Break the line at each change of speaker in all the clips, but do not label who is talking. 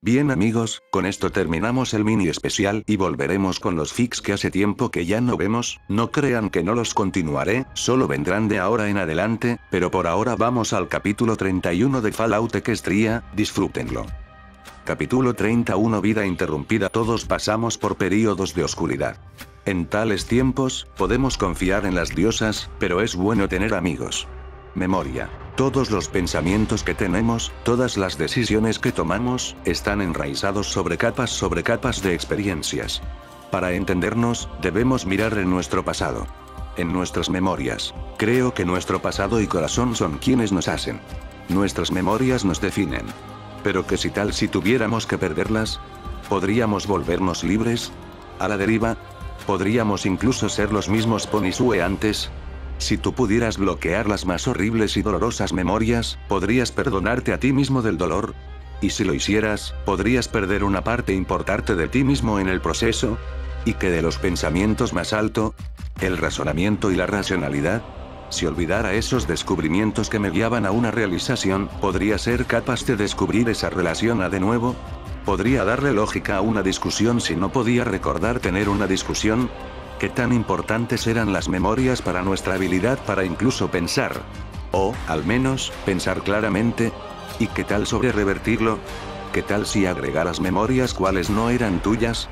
Bien amigos, con esto terminamos el mini especial y volveremos con los fics que hace tiempo que ya no vemos. No crean que no los continuaré, solo vendrán de ahora en adelante, pero por ahora vamos al capítulo 31 de Fallout Equestria, disfrútenlo. Capítulo 31 Vida interrumpida. Todos pasamos por períodos de oscuridad. En tales tiempos, podemos confiar en las diosas, pero es bueno tener amigos. Memoria. Todos los pensamientos que tenemos, todas las decisiones que tomamos, están enraizados sobre capas de experiencias. Para entendernos, debemos mirar en nuestro pasado. En nuestras memorias. Creo que nuestro pasado y corazón son quienes nos hacen. Nuestras memorias nos definen. Pero ¿qué si tuviéramos que perderlas? ¿Podríamos volvernos libres? ¿A la deriva? ¿Podríamos incluso ser los mismos ponis antes? Si tú pudieras bloquear las más horribles y dolorosas memorias, ¿podrías perdonarte a ti mismo del dolor? Y si lo hicieras, ¿podrías perder una parte importante de ti mismo en el proceso? ¿Y qué de los pensamientos más alto? ¿El razonamiento y la racionalidad? Si olvidara esos descubrimientos que me guiaban a una realización, ¿podría ser capaz de descubrir esa relación de nuevo? ¿Podría darle lógica a una discusión si no podía recordar tener una discusión? ¿Qué tan importantes eran las memorias para nuestra habilidad para incluso pensar? O, al menos, pensar claramente. ¿Y qué tal sobre revertirlo? ¿Qué tal si agregaras memorias cuales no eran tuyas?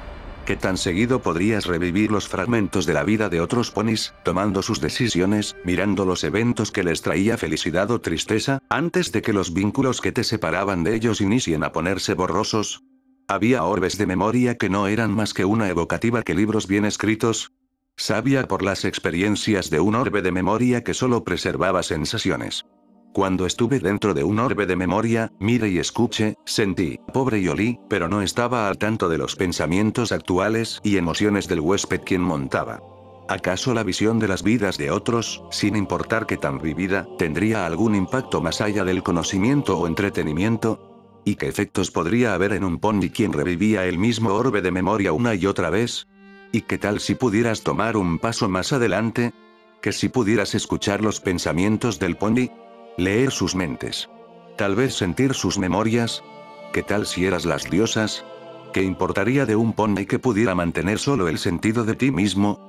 ¿Qué tan seguido podrías revivir los fragmentos de la vida de otros ponis, tomando sus decisiones, mirando los eventos que les traía felicidad o tristeza, antes de que los vínculos que te separaban de ellos inicien a ponerse borrosos? ¿Había orbes de memoria que no eran más que una evocativa que libros bien escritos? Sabía por las experiencias de un orbe de memoria que solo preservaba sensaciones. Cuando estuve dentro de un orbe de memoria, mire y escuché, sentí, pobre y olí, pero no estaba al tanto de los pensamientos actuales y emociones del huésped quien montaba. ¿Acaso la visión de las vidas de otros, sin importar qué tan vivida, tendría algún impacto más allá del conocimiento o entretenimiento? ¿Y qué efectos podría haber en un pony quien revivía el mismo orbe de memoria una y otra vez? ¿Y qué tal si pudieras tomar un paso más adelante? ¿Que si pudieras escuchar los pensamientos del pony? Leer sus mentes. Tal vez sentir sus memorias. ¿Qué tal si eras las diosas? ¿Qué importaría de un pony que pudiera mantener solo el sentido de ti mismo?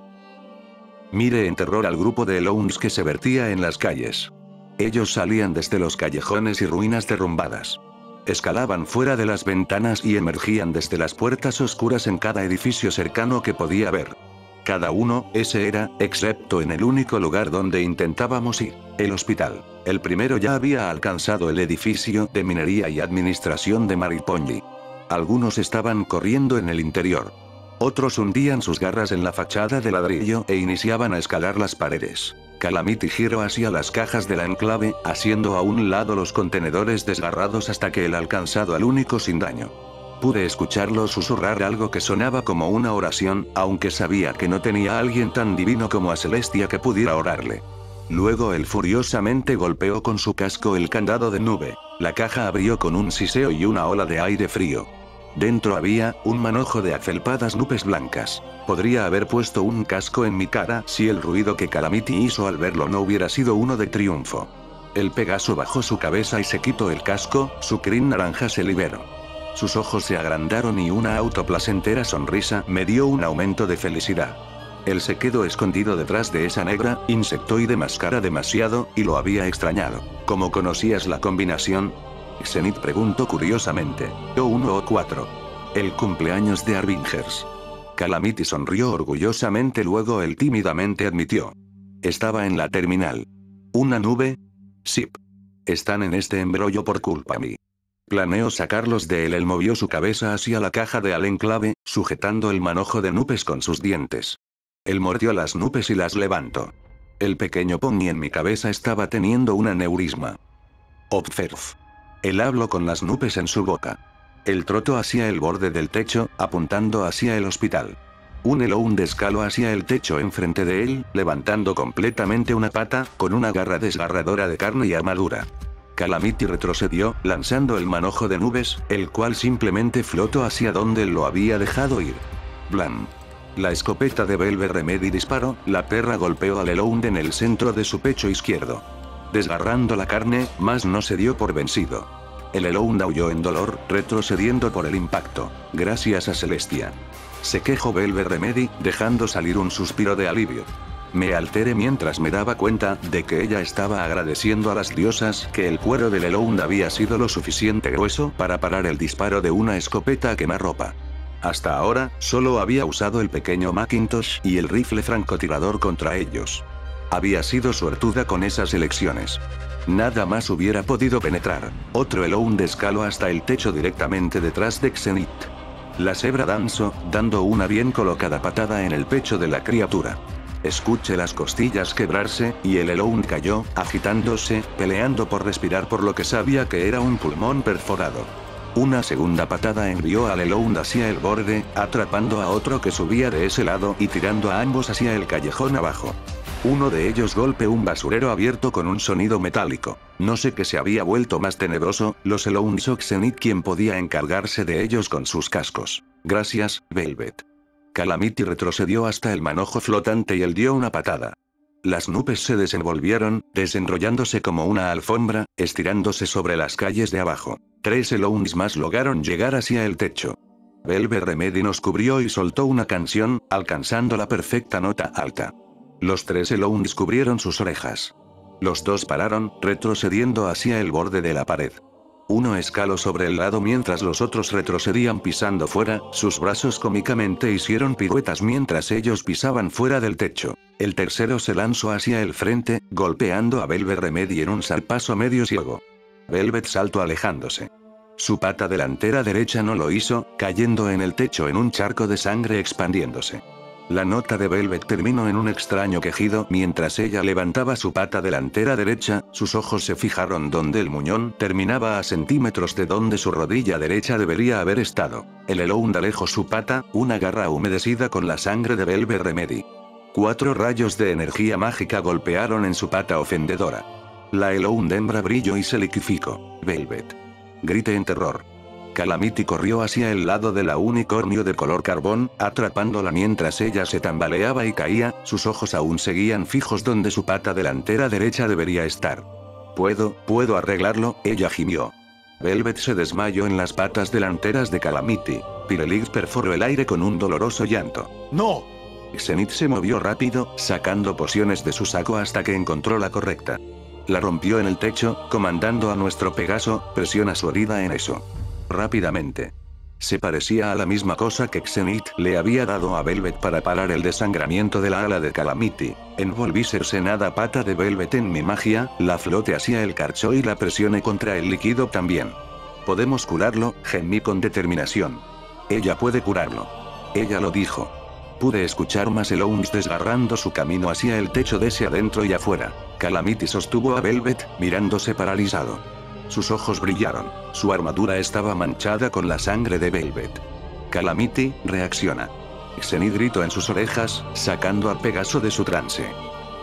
Mire en terror al grupo de Elones que se vertía en las calles. Ellos salían desde los callejones y ruinas derrumbadas. Escalaban fuera de las ventanas y emergían desde las puertas oscuras en cada edificio cercano que podía ver. Cada uno, ese era, excepto en el único lugar donde intentábamos ir, el hospital. El primero ya había alcanzado el edificio de minería y administración de Maripongi. Algunos estaban corriendo en el interior. Otros hundían sus garras en la fachada de ladrillo e iniciaban a escalar las paredes. Calamity giró hacia las cajas de la enclave, haciendo a un lado los contenedores desgarrados hasta que él alcanzado al único sin daño. Pude escucharlo susurrar algo que sonaba como una oración, aunque sabía que no tenía a alguien tan divino como a Celestia que pudiera orarle. Luego él furiosamente golpeó con su casco el candado de nube. La caja abrió con un siseo y una ola de aire frío. Dentro había un manojo de afelpadas nubes blancas. Podría haber puesto un casco en mi cara si el ruido que Calamity hizo al verlo no hubiera sido uno de triunfo. El Pegaso bajó su cabeza y se quitó el casco, su crin naranja se liberó. Sus ojos se agrandaron y una autoplacentera sonrisa me dio un aumento de felicidad. Él se quedó escondido detrás de esa negra insectoide máscara demasiado, y lo había extrañado. ¿Cómo conocías la combinación? Zenith preguntó curiosamente. Yo 1 o 4. El cumpleaños de Arbingers. Calamity sonrió orgullosamente, luego él tímidamente admitió. Estaba en la terminal. ¿Una nube? Sip. Están en este embrollo por culpa mía. Planeo sacarlos de él. Él movió su cabeza hacia la caja de al enclave, sujetando el manojo de nubes con sus dientes. Él mordió las nubes y las levantó. El pequeño pony en mi cabeza estaba teniendo un aneurisma. Observe. Él habló con las nubes en su boca. Él trotó hacia el borde del techo, apuntando hacia el hospital. Un Elone escaló hacia el techo enfrente de él, levantando completamente una pata, con una garra desgarradora de carne y armadura. Calamity retrocedió, lanzando el manojo de nubes, el cual simplemente flotó hacia donde lo había dejado ir. Blam. La escopeta de Velvet Remedy disparó, la perra golpeó al Elone en el centro de su pecho izquierdo. Desgarrando la carne, mas no se dio por vencido. El Elound aulló en dolor, retrocediendo por el impacto. Gracias a Celestia. Se quejó Velvet Remedy, dejando salir un suspiro de alivio. Me alteré mientras me daba cuenta de que ella estaba agradeciendo a las diosas que el cuero del Elound había sido lo suficiente grueso para parar el disparo de una escopeta a quemarropa. Hasta ahora, solo había usado el pequeño Macintosh y el rifle francotirador contra ellos. Había sido suertuda con esas elecciones. Nada más hubiera podido penetrar. Otro Elound escaló hasta el techo directamente detrás de Xenith. La cebra danzó, dando una bien colocada patada en el pecho de la criatura. Escuché las costillas quebrarse, y el Elound cayó, agitándose, peleando por respirar por lo que sabía que era un pulmón perforado. Una segunda patada envió al Elound hacia el borde, atrapando a otro que subía de ese lado y tirando a ambos hacia el callejón abajo. Uno de ellos golpeó un basurero abierto con un sonido metálico. No sé qué se había vuelto más tenebroso, los Elounds o Xenith quien podía encargarse de ellos con sus cascos. Gracias, Velvet. Calamity retrocedió hasta el manojo flotante y él dio una patada. Las nubes se desenvolvieron, desenrollándose como una alfombra, estirándose sobre las calles de abajo. 3 Elounds más lograron llegar hacia el techo. Velvet Remedy nos cubrió y soltó una canción, alcanzando la perfecta nota alta. Los 3 Elounds cubrieron sus orejas. Los 2 pararon, retrocediendo hacia el borde de la pared. Uno escaló sobre el lado mientras los otros retrocedían pisando fuera, sus brazos cómicamente hicieron piruetas mientras ellos pisaban fuera del techo. El tercero se lanzó hacia el frente, golpeando a Velvet Remedy en un salpazo medio ciego. Velvet saltó alejándose. Su pata delantera derecha no lo hizo, cayendo en el techo en un charco de sangre expandiéndose. La nota de Velvet terminó en un extraño quejido mientras ella levantaba su pata delantera derecha, sus ojos se fijaron donde el muñón terminaba a centímetros de donde su rodilla derecha debería haber estado. El Elound alejó su pata, una garra humedecida con la sangre de Velvet Remedy. 4 rayos de energía mágica golpearon en su pata ofendedora. La Elound hembra brilló y se liquificó. Velvet. Grité en terror. Calamity corrió hacia el lado de la unicornio de color carbón, atrapándola mientras ella se tambaleaba y caía, sus ojos aún seguían fijos donde su pata delantera derecha debería estar. Puedo arreglarlo, ella gimió. Velvet se desmayó en las patas delanteras de Calamity. Pirelix perforó el aire con un doloroso llanto.
¡No!
Xenith se movió rápido, sacando pociones de su saco hasta que encontró la correcta. La rompió en el techo, comandando a nuestro Pegaso, presiona su herida en eso. Rápidamente. Se parecía a la misma cosa que Xenith le había dado a Velvet para parar el desangramiento de la ala de Calamity. Envolví cercenada pata de Velvet en mi magia, la floté hacia el carcho y la presioné contra el líquido también. Podemos curarlo, gemí con determinación. Ella puede curarlo. Ella lo dijo. Pude escuchar más Elounds desgarrando su camino hacia el techo desde adentro y afuera. Calamity sostuvo a Velvet, mirándose paralizado. Sus ojos brillaron. Su armadura estaba manchada con la sangre de Velvet. Calamity, reacciona. Xenith gritó en sus orejas, sacando a Pegaso de su trance.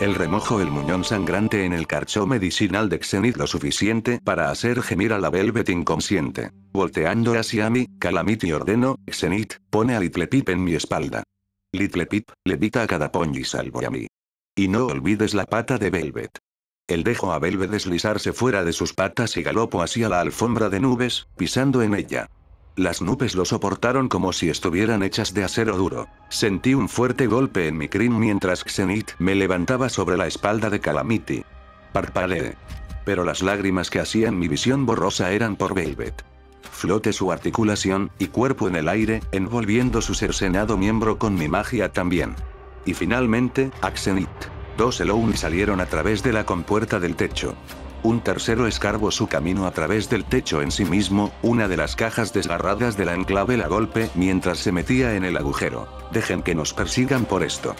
Él remojó el muñón sangrante en el carcho medicinal de Xenith lo suficiente para hacer gemir a la Velvet inconsciente. Volteando hacia mí, Calamity ordenó, Xenith, pone a Little Pip en mi espalda. Little Pip, levita a cada Ponji salvo a mí. Y no olvides la pata de Velvet. Él dejó a Velvet deslizarse fuera de sus patas y galopó hacia la alfombra de nubes, pisando en ella. Las nubes lo soportaron como si estuvieran hechas de acero duro. Sentí un fuerte golpe en mi crin mientras Xenith me levantaba sobre la espalda de Calamity. Parpadeé. Pero las lágrimas que hacían mi visión borrosa eran por Velvet. Floté su articulación y cuerpo en el aire, envolviendo su cercenado miembro con mi magia también. Y finalmente, a Xenith. 2 Elounds salieron a través de la compuerta del techo. Un tercero escarbó su camino a través del techo en sí mismo, una de las cajas desgarradas de la enclave la golpe mientras se metía en el agujero. Dejen que nos persigan por esto.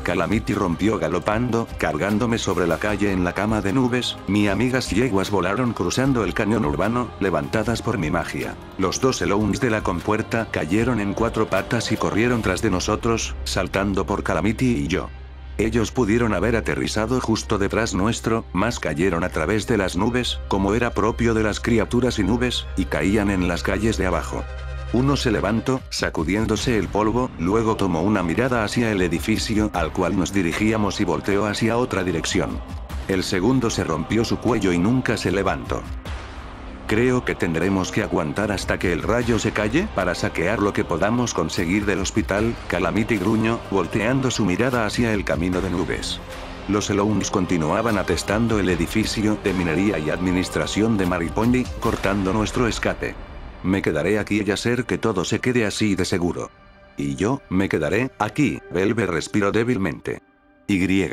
Calamity rompió galopando, cargándome sobre la calle en la cama de nubes, mi amigas yeguas volaron cruzando el cañón urbano, levantadas por mi magia. Los 2 Elounds de la compuerta cayeron en 4 patas y corrieron tras de nosotros, saltando por Calamity y yo. Ellos pudieron haber aterrizado justo detrás nuestro, mas cayeron a través de las nubes, como era propio de las criaturas y nubes, y caían en las calles de abajo. Uno se levantó, sacudiéndose el polvo, luego tomó una mirada hacia el edificio al cual nos dirigíamos y volteó hacia otra dirección. El segundo se rompió su cuello y nunca se levantó. Creo que tendremos que aguantar hasta que el rayo se calle para saquear lo que podamos conseguir del hospital, Calamity gruñó, volteando su mirada hacia el camino de nubes. Los Elounds continuaban atestando el edificio de minería y administración de Maripondi, cortando nuestro escape. Me quedaré aquí y hacer que todo se quede así de seguro. Y yo, me quedaré aquí, Velve respiró débilmente. Y.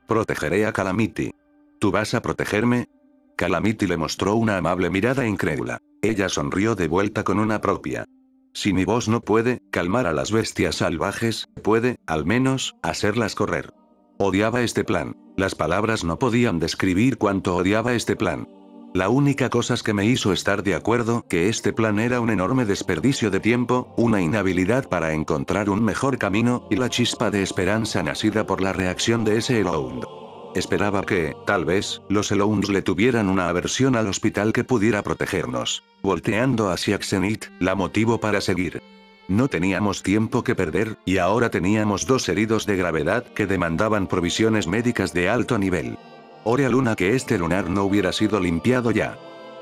Protegeré a Calamity. ¿Tú vas a protegerme? Calamity le mostró una amable mirada incrédula. Ella sonrió de vuelta con una propia. Si mi voz no puede calmar a las bestias salvajes, puede, al menos, hacerlas correr. Odiaba este plan. Las palabras no podían describir cuánto odiaba este plan. La única cosa que me hizo estar de acuerdo que este plan era un enorme desperdicio de tiempo, una inhabilidad para encontrar un mejor camino, y la chispa de esperanza nacida por la reacción de ese Elound. Esperaba que, tal vez, los Elounds le tuvieran una aversión al hospital que pudiera protegernos. Volteando hacia Xenith, la motivó para seguir. No teníamos tiempo que perder, y ahora teníamos 2 heridos de gravedad que demandaban provisiones médicas de alto nivel. Ore a Luna que este lunar no hubiera sido limpiado ya.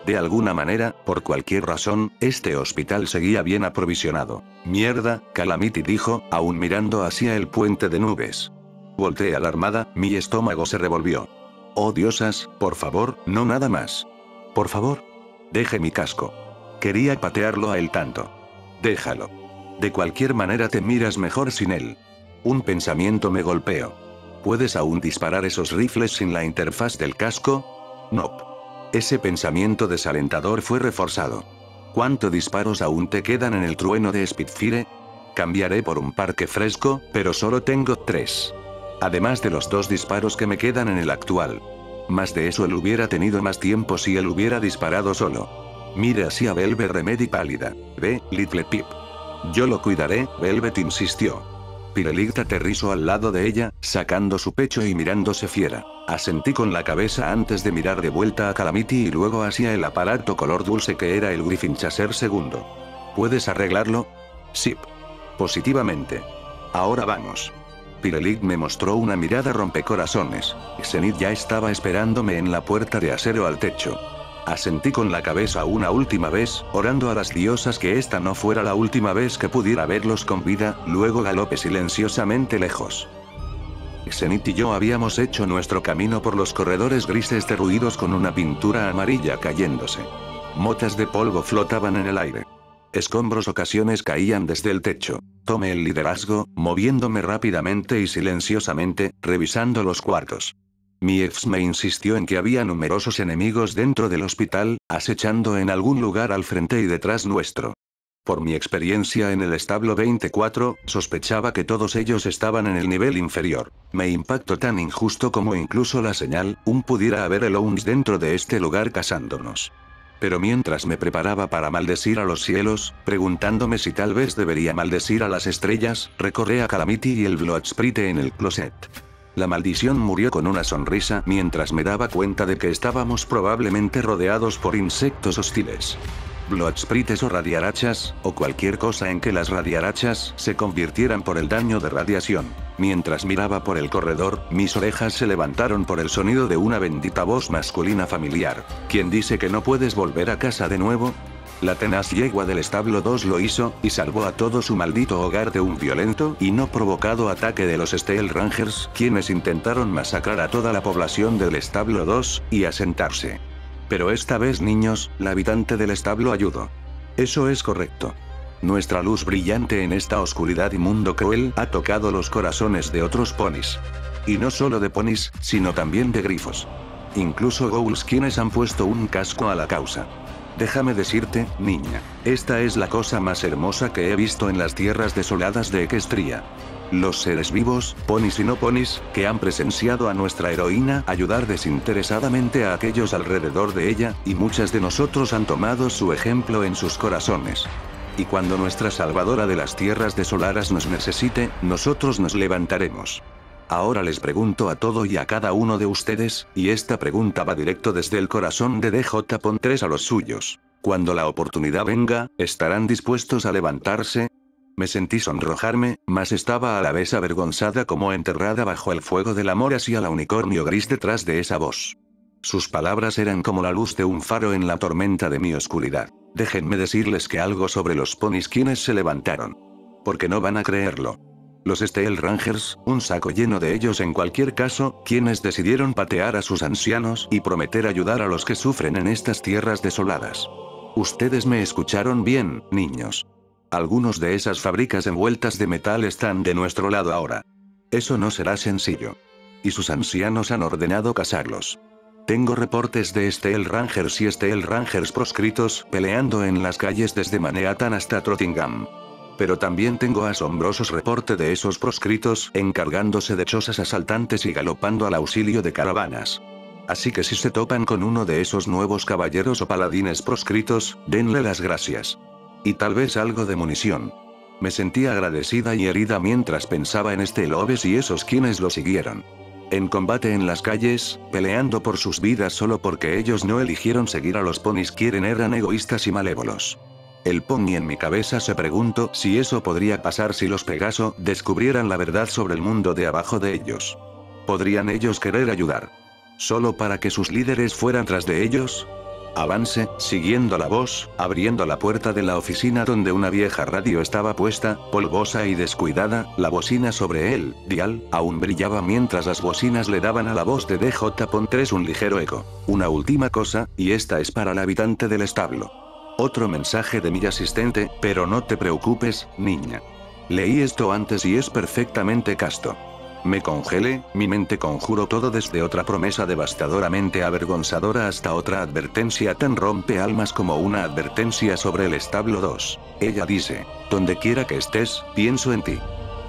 De alguna manera, por cualquier razón, este hospital seguía bien aprovisionado. Mierda, Calamity dijo, aún mirando hacia el puente de nubes. Volteé alarmada, mi estómago se revolvió. Oh diosas, por favor, no nada más. Por favor. Deje mi casco. Quería patearlo a él tanto. Déjalo. De cualquier manera te miras mejor sin él. Un pensamiento me golpeó. ¿Puedes aún disparar esos rifles sin la interfaz del casco? Nope. Ese pensamiento desalentador fue reforzado. ¿Cuántos disparos aún te quedan en el trueno de Spitfire? Cambiaré por un parque fresco, pero solo tengo 3. Además de los 2 disparos que me quedan en el actual. Más de eso él hubiera tenido más tiempo si él hubiera disparado solo. Mira hacia Velvet Remedy pálida. Ve, Little Pip. Yo lo cuidaré, Velvet insistió. Pirelict aterrizó al lado de ella, sacando su pecho y mirándose fiera. Asentí con la cabeza antes de mirar de vuelta a Calamity y luego hacia el aparato color dulce que era el Griffin Chaser II. ¿Puedes arreglarlo? Sí. Positivamente. Ahora vamos. Pirelict me mostró una mirada rompecorazones. Xenith ya estaba esperándome en la puerta de acero al techo. Asentí con la cabeza una última vez, orando a las diosas que esta no fuera la última vez que pudiera verlos con vida, luego galopé silenciosamente lejos. Xenith y yo habíamos hecho nuestro camino por los corredores grises derruidos con una pintura amarilla cayéndose. Motas de polvo flotaban en el aire. Escombros ocasiones caían desde el techo. Tomé el liderazgo, moviéndome rápidamente y silenciosamente, revisando los cuartos. Mi ex me insistió en que había numerosos enemigos dentro del hospital, acechando en algún lugar al frente y detrás nuestro. Por mi experiencia en el establo 24, sospechaba que todos ellos estaban en el nivel inferior. Me impactó tan injusto como incluso la señal, pudiera haber Elounds dentro de este lugar cazándonos. Pero mientras me preparaba para maldecir a los cielos, preguntándome si tal vez debería maldecir a las estrellas, recorrí a Calamity y el Bloodsprite en el closet. La maldición murió con una sonrisa mientras me daba cuenta de que estábamos probablemente rodeados por insectos hostiles. Bloodsprites o radiarachas, o cualquier cosa en que las radiarachas se convirtieran por el daño de radiación. Mientras miraba por el corredor, mis orejas se levantaron por el sonido de una bendita voz masculina familiar. ¿Quién dice que no puedes volver a casa de nuevo? La tenaz yegua del establo 2 lo hizo, y salvó a todo su maldito hogar de un violento y no provocado ataque de los Steel Rangers, quienes intentaron masacrar a toda la población del establo 2, y asentarse. Pero esta vez niños, la habitante del establo ayudó. Eso es correcto. Nuestra luz brillante en esta oscuridad y mundo cruel ha tocado los corazones de otros ponis. Y no solo de ponis, sino también de grifos. Incluso ghouls quienes han puesto un casco a la causa. Déjame decirte, niña, esta es la cosa más hermosa que he visto en las tierras desoladas de Equestria. Los seres vivos, ponis y no ponis, que han presenciado a nuestra heroína ayudar desinteresadamente a aquellos alrededor de ella, y muchas de nosotros han tomado su ejemplo en sus corazones. Y cuando nuestra salvadora de las tierras desoladas nos necesite, nosotros nos levantaremos. Ahora les pregunto a todo y a cada uno de ustedes, y esta pregunta va directo desde el corazón de DJ-3 a los suyos. Cuando la oportunidad venga, ¿estarán dispuestos a levantarse? Me sentí sonrojarme, mas estaba a la vez avergonzada como enterrada bajo el fuego del amor hacia la unicornio gris detrás de esa voz. Sus palabras eran como la luz de un faro en la tormenta de mi oscuridad. Déjenme decirles que algo sobre los ponis quienes se levantaron. Porque no van a creerlo. Los Steel Rangers, un saco lleno de ellos en cualquier caso, quienes decidieron patear a sus ancianos y prometer ayudar a los que sufren en estas tierras desoladas. Ustedes me escucharon bien, niños. Algunos de esas fábricas envueltas de metal están de nuestro lado ahora. Eso no será sencillo. Y sus ancianos han ordenado cazarlos. Tengo reportes de Steel Rangers y Steel Rangers proscritos peleando en las calles desde Manhattan hasta Trottingham. Pero también tengo asombrosos reportes de esos proscritos encargándose de chozas asaltantes y galopando al auxilio de caravanas. Así que si se topan con uno de esos nuevos caballeros o paladines proscritos, denle las gracias. Y tal vez algo de munición. Me sentía agradecida y herida mientras pensaba en Lobes y esos quienes lo siguieron. En combate en las calles, peleando por sus vidas solo porque ellos no eligieron seguir a los ponis quienes eran egoístas y malévolos. El pony en mi cabeza se preguntó si eso podría pasar si los Pegaso descubrieran la verdad sobre el mundo de abajo de ellos. ¿Podrían ellos querer ayudar? ¿Solo para que sus líderes fueran tras de ellos? Avance, siguiendo la voz, abriendo la puerta de la oficina donde una vieja radio estaba puesta, polvosa y descuidada, la bocina sobre el dial aún brillaba mientras las bocinas le daban a la voz de DJ.3 un ligero eco. Una última cosa, y esta es para el habitante del establo. Otro mensaje de mi asistente, pero no te preocupes, niña. Leí esto antes y es perfectamente casto. Me congelé, mi mente conjuró todo desde otra promesa devastadoramente avergonzadora hasta otra advertencia tan rompealmas como una advertencia sobre el establo 2. Ella dice, donde quiera que estés, pienso en ti.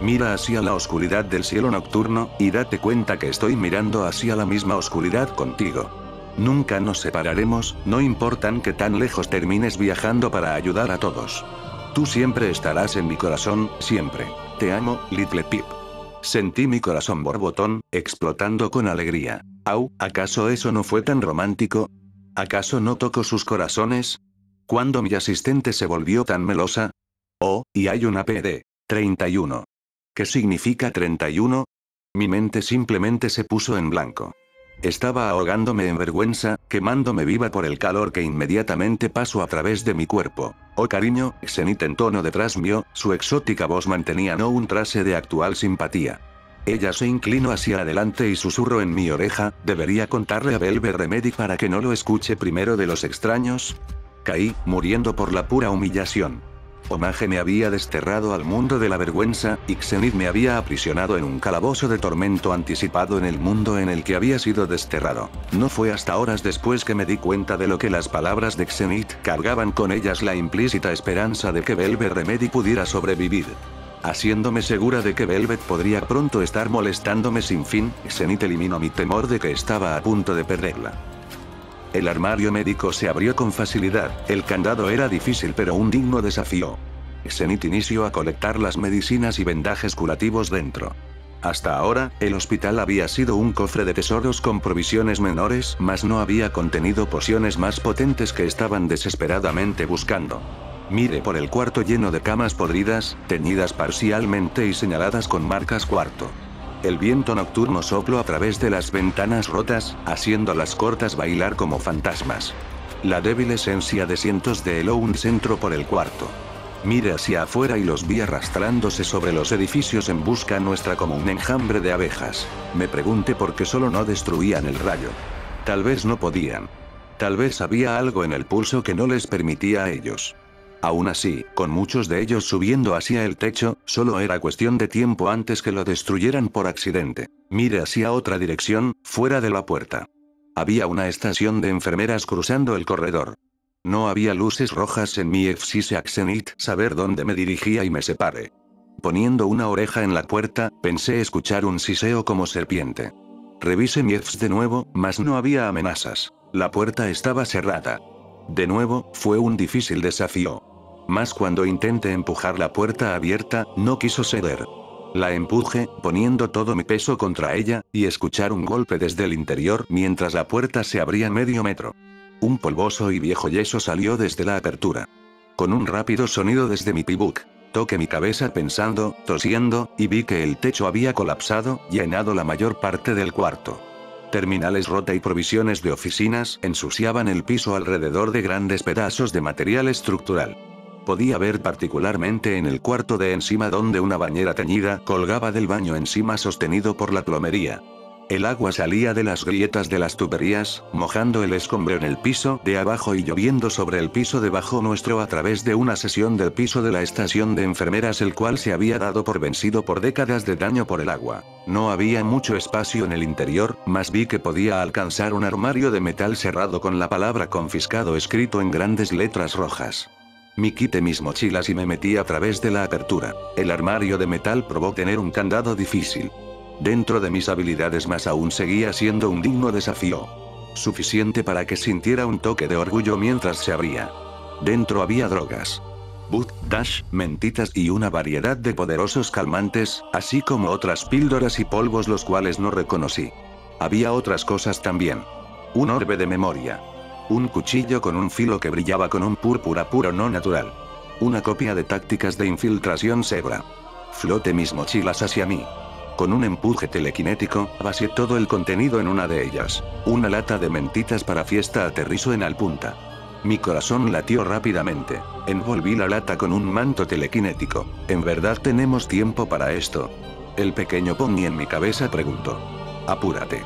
Mira hacia la oscuridad del cielo nocturno, y date cuenta que estoy mirando hacia la misma oscuridad contigo. Nunca nos separaremos, no importan que tan lejos termines viajando para ayudar a todos. Tú siempre estarás en mi corazón, siempre. Te amo, Little Pip. Sentí mi corazón borbotón, explotando con alegría. Au, ¿acaso eso no fue tan romántico? ¿Acaso no tocó sus corazones? ¿Cuándo mi asistente se volvió tan melosa? Oh, y hay una PD. 31. ¿Qué significa 31? Mi mente simplemente se puso en blanco. Estaba ahogándome en vergüenza, quemándome viva por el calor que inmediatamente pasó a través de mi cuerpo. Oh cariño, Zenith en tono detrás mío, su exótica voz mantenía no un trace de actual simpatía. Ella se inclinó hacia adelante y susurró en mi oreja, ¿debería contarle a Velvet Remedy para que no lo escuche primero de los extraños? Caí, muriendo por la pura humillación. Omage me había desterrado al mundo de la vergüenza, y Zenith me había aprisionado en un calabozo de tormento anticipado en el mundo en el que había sido desterrado. No fue hasta horas después que me di cuenta de lo que las palabras de Zenith cargaban con ellas la implícita esperanza de que Velvet Remedy pudiera sobrevivir. Haciéndome segura de que Velvet podría pronto estar molestándome sin fin, Zenith eliminó mi temor de que estaba a punto de perderla. El armario médico se abrió con facilidad, el candado era difícil pero un digno desafío. Zenith inició a colectar las medicinas y vendajes curativos dentro. Hasta ahora, el hospital había sido un cofre de tesoros con provisiones menores, mas no había contenido pociones más potentes que estaban desesperadamente buscando. Miré por el cuarto lleno de camas podridas, teñidas parcialmente y señaladas con marcas cuarto. El viento nocturno sopló a través de las ventanas rotas, haciendo las cortas bailar como fantasmas. La débil esencia de cientos de Elounds entró por el cuarto. Miré hacia afuera y los vi arrastrándose sobre los edificios en busca nuestra como un enjambre de abejas. Me pregunté por qué solo no destruían el rayo. Tal vez no podían. Tal vez había algo en el pulso que no les permitía a ellos. Aún así, con muchos de ellos subiendo hacia el techo, solo era cuestión de tiempo antes que lo destruyeran por accidente. Miré hacia otra dirección, fuera de la puerta. Había una estación de enfermeras cruzando el corredor. No había luces rojas en mi FC Zenith, saber dónde me dirigía y me separé. Poniendo una oreja en la puerta, pensé escuchar un siseo como serpiente. Revisé mi FC de nuevo, mas no había amenazas. La puerta estaba cerrada. De nuevo, fue un difícil desafío. Mas cuando intenté empujar la puerta abierta, no quiso ceder. La empujé, poniendo todo mi peso contra ella, y escuchar un golpe desde el interior mientras la puerta se abría medio metro. Un polvoso y viejo yeso salió desde la apertura. Con un rápido sonido desde mi pibuk, toqué mi cabeza tosiendo, y vi que el techo había colapsado, llenado la mayor parte del cuarto. Terminales rota y provisiones de oficinas ensuciaban el piso alrededor de grandes pedazos de material estructural. Podía ver particularmente en el cuarto de encima donde una bañera teñida colgaba del baño encima sostenido por la plomería. El agua salía de las grietas de las tuberías, mojando el escombro en el piso de abajo y lloviendo sobre el piso debajo nuestro a través de una sesión del piso de la estación de enfermeras, el cual se había dado por vencido por décadas de daño por el agua. No había mucho espacio en el interior, mas vi que podía alcanzar un armario de metal cerrado con la palabra confiscado escrito en grandes letras rojas. Me quité mis mochilas y me metí a través de la apertura. El armario de metal probó tener un candado difícil. Dentro de mis habilidades, más aún seguía siendo un digno desafío. Suficiente para que sintiera un toque de orgullo mientras se abría. Dentro había drogas. Bud, Dash, mentitas y una variedad de poderosos calmantes, así como otras píldoras y polvos los cuales no reconocí. Había otras cosas también. Un orbe de memoria. Un cuchillo con un filo que brillaba con un púrpura puro no natural. Una copia de tácticas de infiltración Zebra. Floté mis mochilas hacia mí. Con un empuje telequinético, vacié todo el contenido en una de ellas. Una lata de mentitas para fiesta aterrizó en Alpunta. Mi corazón latió rápidamente. Envolví la lata con un manto telequinético. ¿En verdad tenemos tiempo para esto? El pequeño pony en mi cabeza preguntó. Apúrate.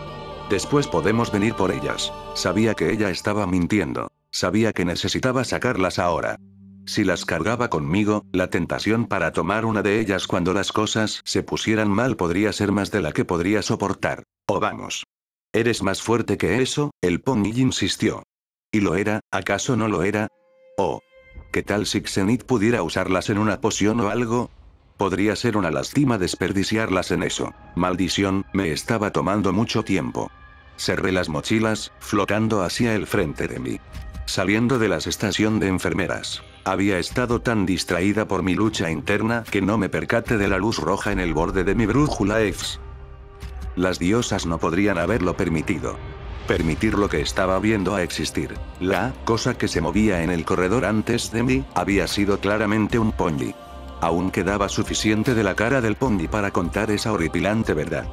Después podemos venir por ellas. Sabía que ella estaba mintiendo. Sabía que necesitaba sacarlas ahora. Si las cargaba conmigo, la tentación para tomar una de ellas cuando las cosas se pusieran mal podría ser más de la que podría soportar. Oh, vamos. ¿Eres más fuerte que eso? El pony insistió. ¿Y lo era? ¿Acaso no lo era? Oh. ¿Qué tal si Xenith pudiera usarlas en una poción o algo? Podría ser una lástima desperdiciarlas en eso. Maldición, me estaba tomando mucho tiempo. Cerré las mochilas, flotando hacia el frente de mí. Saliendo de la estación de enfermeras. Había estado tan distraída por mi lucha interna que no me percaté de la luz roja en el borde de mi brújula X. Las diosas no podrían haberlo permitido. Permitir lo que estaba viendo a existir. La cosa que se movía en el corredor antes de mí había sido claramente un pony. Aún quedaba suficiente de la cara del pony para contar esa horripilante verdad.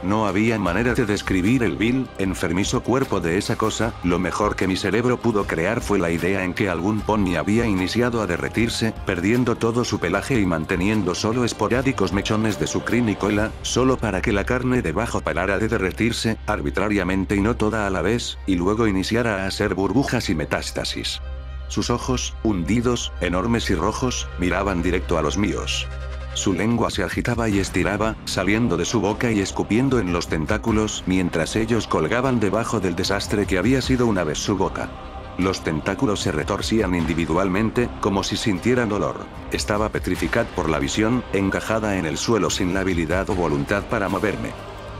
No había manera de describir el vil, enfermizo cuerpo de esa cosa. Lo mejor que mi cerebro pudo crear fue la idea en que algún pony había iniciado a derretirse, perdiendo todo su pelaje y manteniendo solo esporádicos mechones de su crin y cola, solo para que la carne debajo parara de derretirse, arbitrariamente y no toda a la vez, y luego iniciara a hacer burbujas y metástasis. Sus ojos, hundidos, enormes y rojos, miraban directo a los míos. Su lengua se agitaba y estiraba, saliendo de su boca y escupiendo en los tentáculos mientras ellos colgaban debajo del desastre que había sido una vez su boca. Los tentáculos se retorcían individualmente, como si sintieran dolor. Estaba petrificada por la visión, encajada en el suelo sin la habilidad o voluntad para moverme.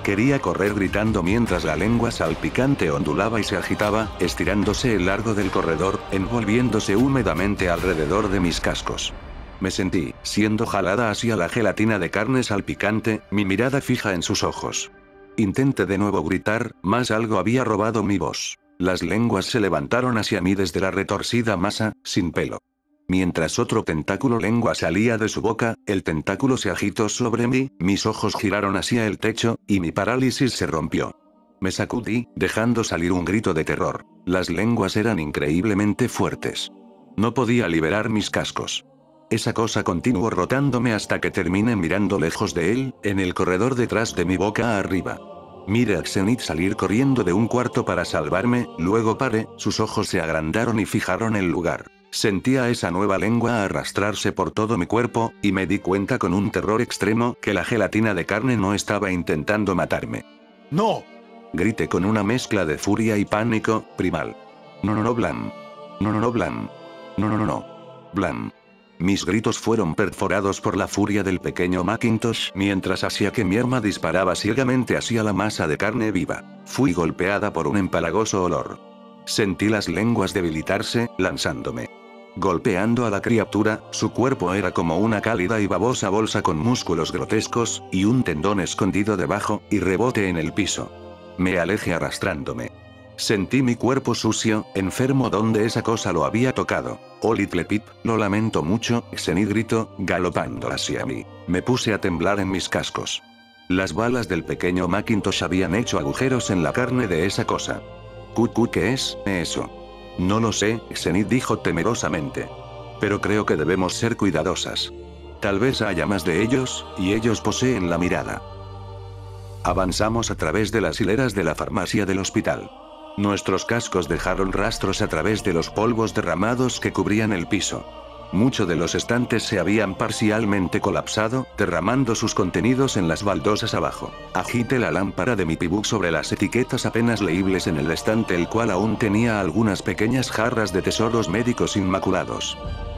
Quería correr gritando mientras la lengua salpicante ondulaba y se agitaba, estirándose el largo del corredor, envolviéndose húmedamente alrededor de mis cascos. Me sentí, siendo jalada hacia la gelatina de carne salpicante, mi mirada fija en sus ojos. Intenté de nuevo gritar, mas algo había robado mi voz. Las lenguas se levantaron hacia mí desde la retorcida masa, sin pelo. Mientras otro tentáculo lengua salía de su boca, el tentáculo se agitó sobre mí, mis ojos giraron hacia el techo, y mi parálisis se rompió. Me sacudí, dejando salir un grito de terror. Las lenguas eran increíblemente fuertes. No podía liberar mis cascos. Esa cosa continuó rotándome hasta que terminé mirando lejos de él, en el corredor detrás de mi boca arriba. Miré a Xenith salir corriendo de un cuarto para salvarme, luego paré, sus ojos se agrandaron y fijaron el lugar. Sentía esa nueva lengua arrastrarse por todo mi cuerpo, y me di cuenta con un terror extremo que la gelatina de carne no estaba intentando matarme.
¡No!
Grité con una mezcla de furia y pánico, primal. No, Blam. No, Blam. No. Blam. Mis gritos fueron perforados por la furia del pequeño Macintosh mientras hacía que mi arma disparaba ciegamente hacia la masa de carne viva. Fui golpeada por un empalagoso olor. Sentí las lenguas debilitarse, lanzándome. Golpeando a la criatura, su cuerpo era como una cálida y babosa bolsa con músculos grotescos, y un tendón escondido debajo, y rebote en el piso. Me alejé arrastrándome. Sentí mi cuerpo sucio, enfermo donde esa cosa lo había tocado. Oh Little Pip, lo lamento mucho, Xenith gritó, galopando hacia mí. Me puse a temblar en mis cascos. Las balas del pequeño Macintosh habían hecho agujeros en la carne de esa cosa. ¿Qué es eso? No lo sé, Xenith dijo temerosamente. Pero creo que debemos ser cuidadosas. Tal vez haya más de ellos, y ellos poseen la mirada. Avanzamos a través de las hileras de la farmacia del hospital. Nuestros cascos dejaron rastros a través de los polvos derramados que cubrían el piso. Muchos de los estantes se habían parcialmente colapsado, derramando sus contenidos en las baldosas abajo. Agité la lámpara de mi P-Book sobre las etiquetas apenas leíbles en el estante, el cual aún tenía algunas pequeñas jarras de tesoros médicos inmaculados.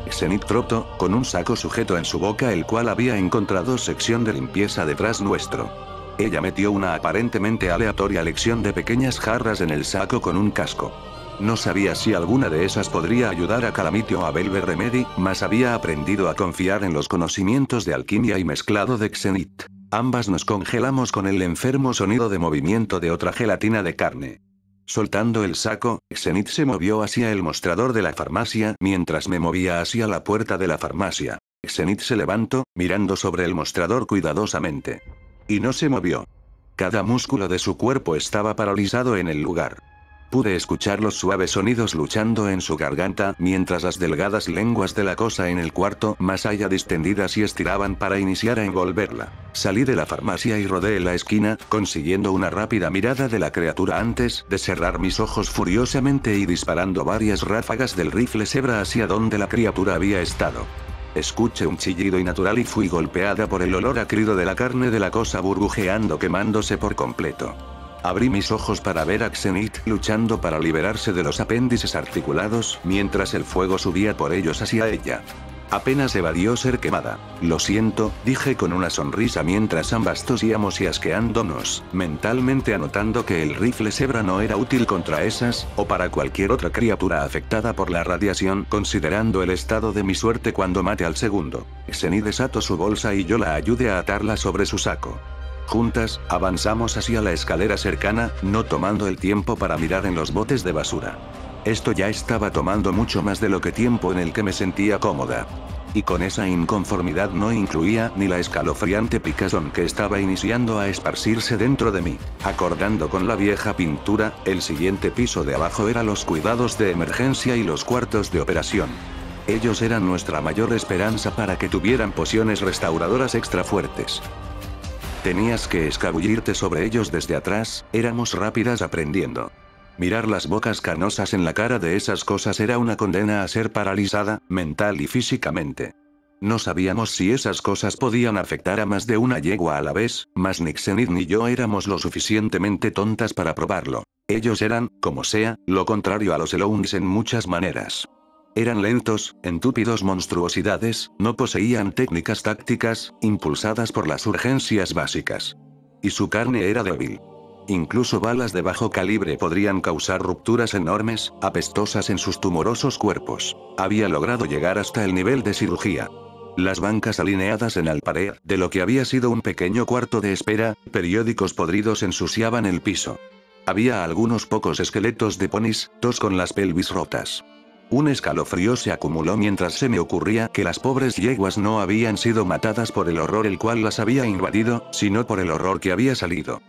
Xenith trotó, con un saco sujeto en su boca, el cual había encontrado sección de limpieza detrás nuestro. Ella metió una aparentemente aleatoria lección de pequeñas jarras en el saco con un casco. No sabía si alguna de esas podría ayudar a Calamity o a Velvet Remedy, mas había aprendido a confiar en los conocimientos de alquimia y mezclado de Xenith. Ambas nos congelamos con el enfermo sonido de movimiento de otra gelatina de carne. Soltando el saco, Xenith se movió hacia el mostrador de la farmacia mientras me movía hacia la puerta de la farmacia. Xenith se levantó, mirando sobre el mostrador cuidadosamente. Y no se movió. Cada músculo de su cuerpo estaba paralizado en el lugar. Pude escuchar los suaves sonidos luchando en su garganta mientras las delgadas lenguas de la cosa en el cuarto más allá distendidas y estiraban para iniciar a envolverla. Salí de la farmacia y rodeé la esquina, consiguiendo una rápida mirada de la criatura antes de cerrar mis ojos furiosamente y disparando varias ráfagas del rifle Zebra hacia donde la criatura había estado. Escuché un chillido innatural y fui golpeada por el olor acrid de la carne de la cosa burbujeando, quemándose por completo. Abrí mis ojos para ver a Xenith luchando para liberarse de los apéndices articulados mientras el fuego subía por ellos hacia ella. Apenas evadió ser quemada. Lo siento, dije con una sonrisa mientras ambas tosíamos y asqueándonos, mentalmente anotando que el rifle Zebra no era útil contra esas, o para cualquier otra criatura afectada por la radiación, considerando el estado de mi suerte cuando mate al segundo. Xenith desató su bolsa y yo la ayudé a atarla sobre su saco. Juntas, avanzamos hacia la escalera cercana, no tomando el tiempo para mirar en los botes de basura. Esto ya estaba tomando mucho más de lo que tiempo en el que me sentía cómoda. Y con esa inconformidad no incluía ni la escalofriante picazón que estaba iniciando a esparcirse dentro de mí. Acordando con la vieja pintura, el siguiente piso de abajo era los cuidados de emergencia y los cuartos de operación. Ellos eran nuestra mayor esperanza para que tuvieran pociones restauradoras extra fuertes. Tenías que escabullirte sobre ellos desde atrás, éramos rápidas aprendiendo. Mirar las bocas canosas en la cara de esas cosas era una condena a ser paralizada, mental y físicamente. No sabíamos si esas cosas podían afectar a más de una yegua a la vez, mas ni Xenith ni yo éramos lo suficientemente tontas para probarlo. Ellos eran, como sea, lo contrario a los Elounds en muchas maneras. Eran lentos, entúpidos monstruosidades, no poseían técnicas tácticas, impulsadas por las urgencias básicas. Y su carne era débil. Incluso balas de bajo calibre podrían causar rupturas enormes, apestosas en sus tumorosos cuerpos. Había logrado llegar hasta el nivel de cirugía. Las bancas alineadas en la pared de lo que había sido un pequeño cuarto de espera, periódicos podridos ensuciaban el piso. Había algunos pocos esqueletos de ponis, dos con las pelvis rotas. Un escalofrío se acumuló mientras se me ocurría que las pobres yeguas no habían sido matadas por el horror el cual las había invadido, sino por el horror que había salido.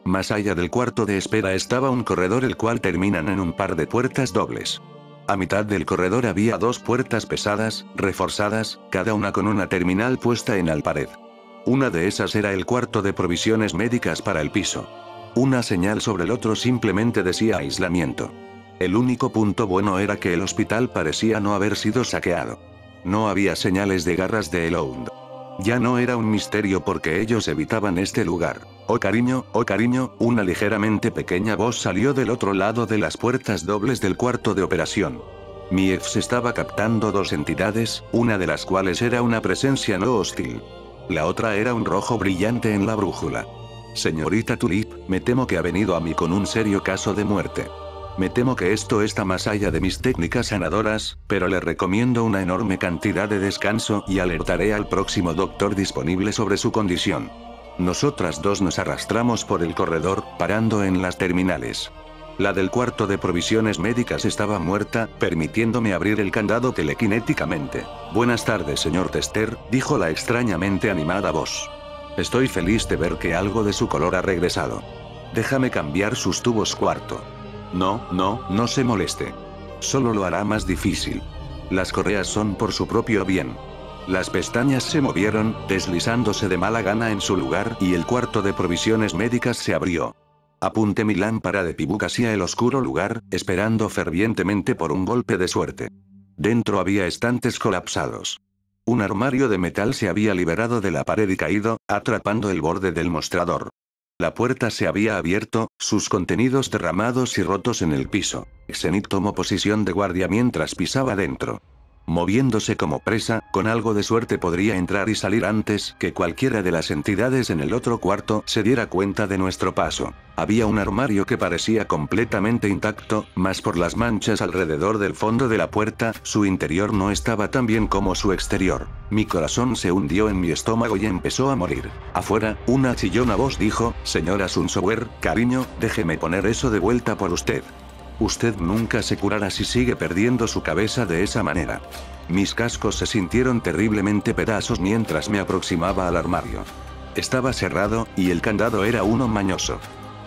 Más allá del cuarto de espera estaba un corredor el cual terminan en un par de puertas dobles. A mitad del corredor había dos puertas pesadas, reforzadas, cada una con una terminal puesta en la pared. Una de esas era el cuarto de provisiones médicas para el piso. Una señal sobre el otro simplemente decía aislamiento. El único punto bueno era que el hospital parecía no haber sido saqueado. No había señales de garras de Elound. Ya no era un misterio porque ellos evitaban este lugar. Oh cariño, una ligeramente pequeña voz salió del otro lado de las puertas dobles del cuarto de operación. Mi ex estaba captando dos entidades, una de las cuales era una presencia no hostil. La otra era un rojo brillante en la brújula. Señorita Tulip, me temo que ha venido a mí con un serio caso de muerte. Me temo que esto está más allá de mis técnicas sanadoras, pero le recomiendo una enorme cantidad de descanso y alertaré al próximo doctor disponible sobre su condición. Nosotras dos nos arrastramos por el corredor, parando en las terminales. La del cuarto de provisiones médicas estaba muerta, permitiéndome abrir el candado telequinéticamente. Buenas tardes, señor Tester, dijo la extrañamente animada voz. Estoy feliz de ver que algo de su color ha regresado. Déjame cambiar sus tubos cuarto. No se moleste. Solo lo hará más difícil. Las correas son por su propio bien. Las pestañas se movieron, deslizándose de mala gana en su lugar y el cuarto de provisiones médicas se abrió. Apunté mi lámpara de pibuk hacia el oscuro lugar, esperando fervientemente por un golpe de suerte. Dentro había estantes colapsados. Un armario de metal se había liberado de la pared y caído, atrapando el borde del mostrador. La puerta se había abierto, sus contenidos derramados y rotos en el piso. Zenith tomó posición de guardia mientras pisaba dentro. Moviéndose como presa, con algo de suerte podría entrar y salir antes que cualquiera de las entidades en el otro cuarto se diera cuenta de nuestro paso. Había un armario que parecía completamente intacto, mas por las manchas alrededor del fondo de la puerta, su interior no estaba tan bien como su exterior. Mi corazón se hundió en mi estómago y empezó a morir. Afuera, una chillona voz dijo: «Señora Sunsower, cariño, déjeme poner eso de vuelta por usted. Usted nunca se curará si sigue perdiendo su cabeza de esa manera». Mis cascos se sintieron terriblemente pedazos mientras me aproximaba al armario. Estaba cerrado, y el candado era uno mañoso.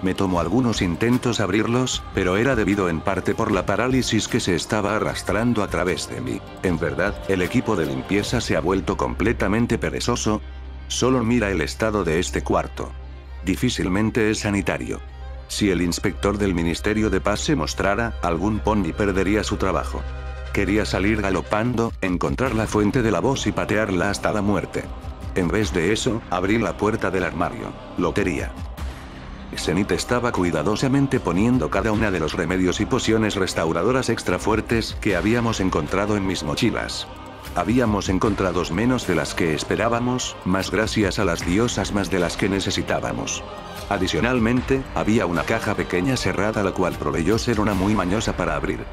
Me tomó algunos intentos abrirlos, pero era debido en parte por la parálisis que se estaba arrastrando a través de mí. En verdad, el equipo de limpieza se ha vuelto completamente perezoso. Solo mira el estado de este cuarto. Difícilmente es sanitario. Si el inspector del Ministerio de Paz se mostrara, algún pony perdería su trabajo. Quería salir galopando, encontrar la fuente de la voz y patearla hasta la muerte. En vez de eso, abrí la puerta del armario. Lotería. Zenith estaba cuidadosamente poniendo cada una de los remedios y pociones restauradoras extra fuertes que habíamos encontrado en mis mochilas. Habíamos encontrado menos de las que esperábamos, más gracias a las diosas más de las que necesitábamos. Adicionalmente, había una caja pequeña cerrada la cual proveyó ser una muy mañosa para abrir.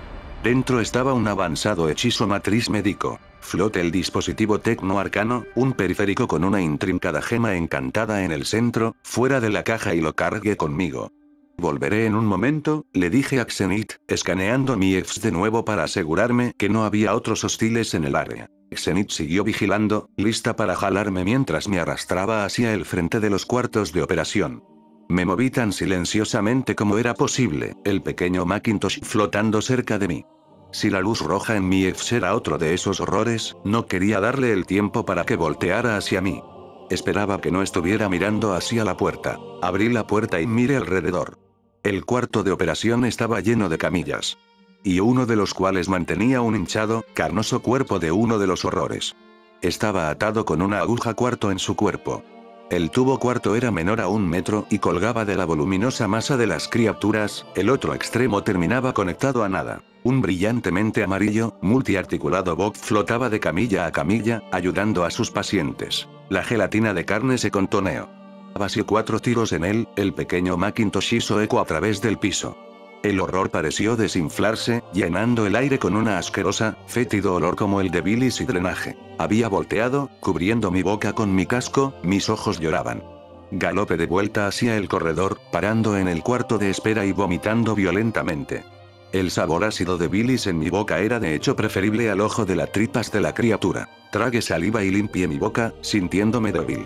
Dentro estaba un avanzado hechizo matriz médico. Flote el dispositivo tecno arcano, un periférico con una intrincada gema encantada en el centro, fuera de la caja y lo cargué conmigo. Volveré en un momento, le dije a Zenith, escaneando mi EFS de nuevo para asegurarme que no había otros hostiles en el área. Zenith siguió vigilando, lista para jalarme mientras me arrastraba hacia el frente de los cuartos de operación. Me moví tan silenciosamente como era posible, el pequeño Macintosh flotando cerca de mí. Si la luz roja en mi EFS era otro de esos horrores, no quería darle el tiempo para que volteara hacia mí. Esperaba que no estuviera mirando hacia la puerta. Abrí la puerta y miré alrededor. El cuarto de operación estaba lleno de camillas. Y uno de los cuales mantenía un hinchado, carnoso cuerpo de uno de los horrores. Estaba atado con una aguja cuarto en su cuerpo. El tubo cuarto era menor a 1 metro y colgaba de la voluminosa masa de las criaturas, el otro extremo terminaba conectado a nada. Un brillantemente amarillo, multiarticulado bot flotaba de camilla a camilla, ayudando a sus pacientes. La gelatina de carne se contoneó. Vació 4 tiros en él, el pequeño Macintosh hizo eco a través del piso. El horror pareció desinflarse, llenando el aire con una asquerosa, fétido olor como el de bilis y drenaje. Había volteado, cubriendo mi boca con mi casco, mis ojos lloraban. Galopé de vuelta hacia el corredor, parando en el cuarto de espera y vomitando violentamente. El sabor ácido de bilis en mi boca era de hecho preferible al ojo de las tripas de la criatura. Tragué saliva y limpié mi boca, sintiéndome débil.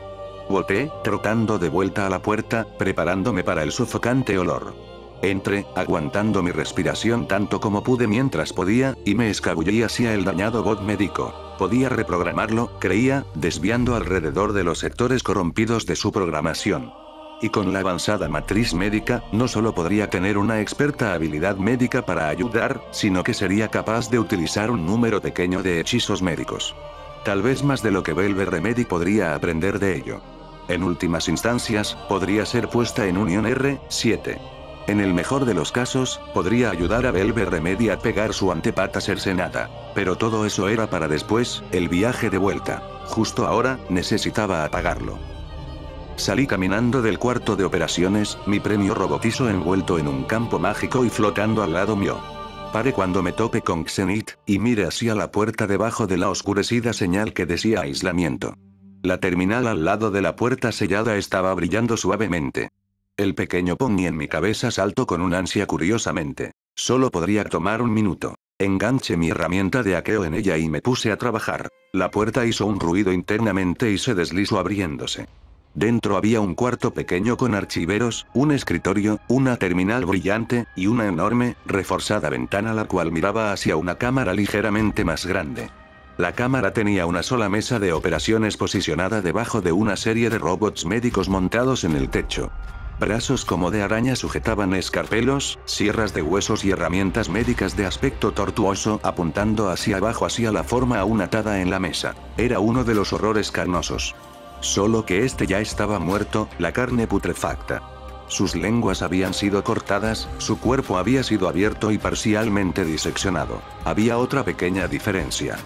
Volté, trotando de vuelta a la puerta, preparándome para el sofocante olor. Entré, aguantando mi respiración tanto como pude mientras podía, y me escabullí hacia el dañado bot médico. Podía reprogramarlo, creía, desviando alrededor de los sectores corrompidos de su programación. Y con la avanzada matriz médica, no solo podría tener una experta habilidad médica para ayudar, sino que sería capaz de utilizar un número pequeño de hechizos médicos. Tal vez más de lo que Velvet Remedy podría aprender de ello. En últimas instancias, podría ser puesta en Unión R7. En el mejor de los casos, podría ayudar a Velvet Remedy a pegar su antepata cercenada. Pero todo eso era para después, el viaje de vuelta. Justo ahora, necesitaba apagarlo. Salí caminando del cuarto de operaciones, mi premio robotizo envuelto en un campo mágico y flotando al lado mío. Paré cuando me topé con Zenith, y miré hacia la puerta debajo de la oscurecida señal que decía aislamiento. La terminal al lado de la puerta sellada estaba brillando suavemente. El pequeño pony en mi cabeza saltó con un ansia curiosamente. Solo podría tomar un minuto. Enganché mi herramienta de hackeo en ella y me puse a trabajar. La puerta hizo un ruido internamente y se deslizó abriéndose. Dentro había un cuarto pequeño con archiveros, un escritorio, una terminal brillante, y una enorme, reforzada ventana la cual miraba hacia una cámara ligeramente más grande. La cámara tenía una sola mesa de operaciones posicionada debajo de una serie de robots médicos montados en el techo. Brazos como de araña sujetaban escarpelos, sierras de huesos y herramientas médicas de aspecto tortuoso apuntando hacia abajo hacia la forma aún atada en la mesa. Era uno de los horrores carnosos. Solo que este ya estaba muerto, la carne putrefacta. Sus lenguas habían sido cortadas, su cuerpo había sido abierto y parcialmente diseccionado. Había otra pequeña diferencia.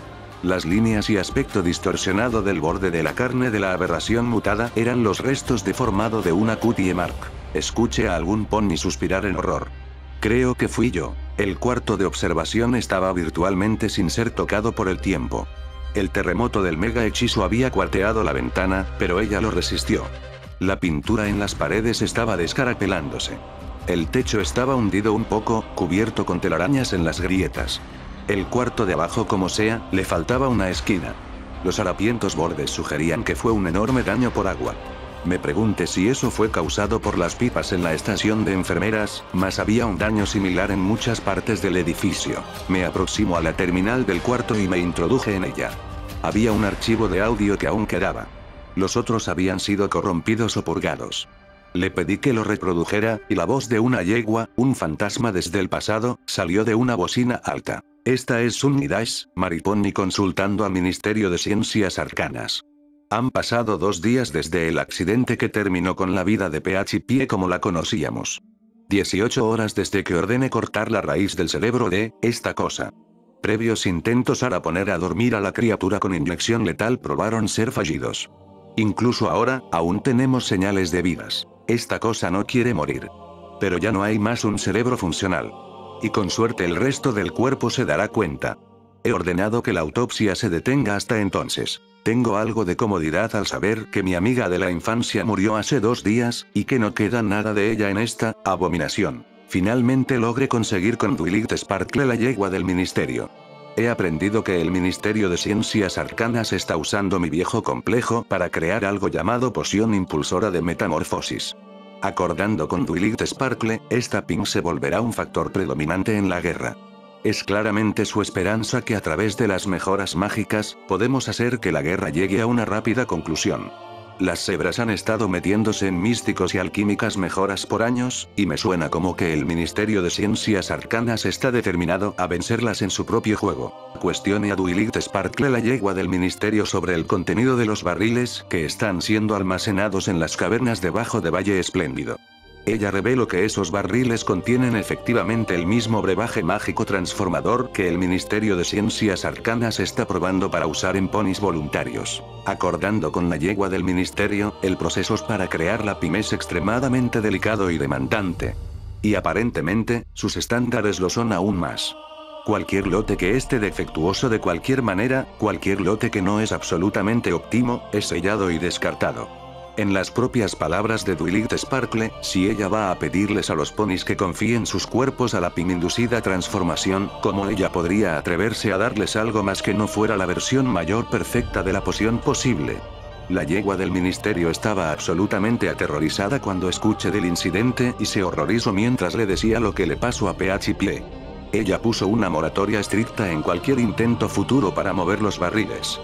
Las líneas y aspecto distorsionado del borde de la carne de la aberración mutada eran los restos deformado de una cutie mark. Escuché a algún pony suspirar en horror. Creo que fui yo. El cuarto de observación estaba virtualmente sin ser tocado por el tiempo. El terremoto del mega hechizo había cuarteado la ventana, pero ella lo resistió. La pintura en las paredes estaba descarapelándose. El techo estaba hundido un poco, cubierto con telarañas en las grietas. El cuarto de abajo como sea, le faltaba una esquina. Los harapientos bordes sugerían que fue un enorme daño por agua. Me pregunté si eso fue causado por las pipas en la estación de enfermeras, mas había un daño similar en muchas partes del edificio. Me aproximo a la terminal del cuarto y me introduje en ella. Había un archivo de audio que aún quedaba. Los otros habían sido corrompidos o purgados. Le pedí que lo reprodujera, y la voz de una yegua, un fantasma desde el pasado, salió de una bocina alta. Esta es Sunny Dash, Maripony consultando al Ministerio de Ciencias Arcanas. Han pasado 2 días desde el accidente que terminó con la vida de PHP como la conocíamos. 18 horas desde que ordené cortar la raíz del cerebro de esta cosa. Previos intentos para poner a dormir a la criatura con inyección letal probaron ser fallidos. Incluso ahora, aún tenemos señales de vidas. Esta cosa no quiere morir. Pero ya no hay más un cerebro funcional. Y con suerte el resto del cuerpo se dará cuenta. He ordenado que la autopsia se detenga hasta entonces. Tengo algo de comodidad al saber que mi amiga de la infancia murió hace 2 días, y que no queda nada de ella en esta abominación. Finalmente logré conseguir con Dwilit Sparkle la yegua del ministerio. He aprendido que el Ministerio de Ciencias Arcanas está usando mi viejo complejo para crear algo llamado poción impulsora de metamorfosis. Acordando con Dwilit Sparkle, esta ping se volverá un factor predominante en la guerra. Es claramente su esperanza que a través de las mejoras mágicas, podemos hacer que la guerra llegue a una rápida conclusión. Las cebras han estado metiéndose en místicos y alquímicas mejoras por años, y me suena como que el Ministerio de Ciencias Arcanas está determinado a vencerlas en su propio juego. Cuestione a Dwilit Sparkle la yegua del Ministerio sobre el contenido de los barriles que están siendo almacenados en las cavernas debajo de Valle Espléndido. Ella reveló que esos barriles contienen efectivamente el mismo brebaje mágico transformador que el Ministerio de Ciencias Arcanas está probando para usar en ponis voluntarios. Acordando con la yegua del ministerio, el proceso para crear la PIM es extremadamente delicado y demandante. Y aparentemente, sus estándares lo son aún más. Cualquier lote que esté defectuoso de cualquier manera, cualquier lote que no es absolutamente óptimo, es sellado y descartado. En las propias palabras de Dwilit Sparkle, si ella va a pedirles a los ponis que confíen sus cuerpos a la PIM inducida transformación, ¿cómo ella podría atreverse a darles algo más que no fuera la versión mayor perfecta de la poción posible? La yegua del ministerio estaba absolutamente aterrorizada cuando escuché del incidente y se horrorizó mientras le decía lo que le pasó a PHP. Ella puso una moratoria estricta en cualquier intento futuro para mover los barriles.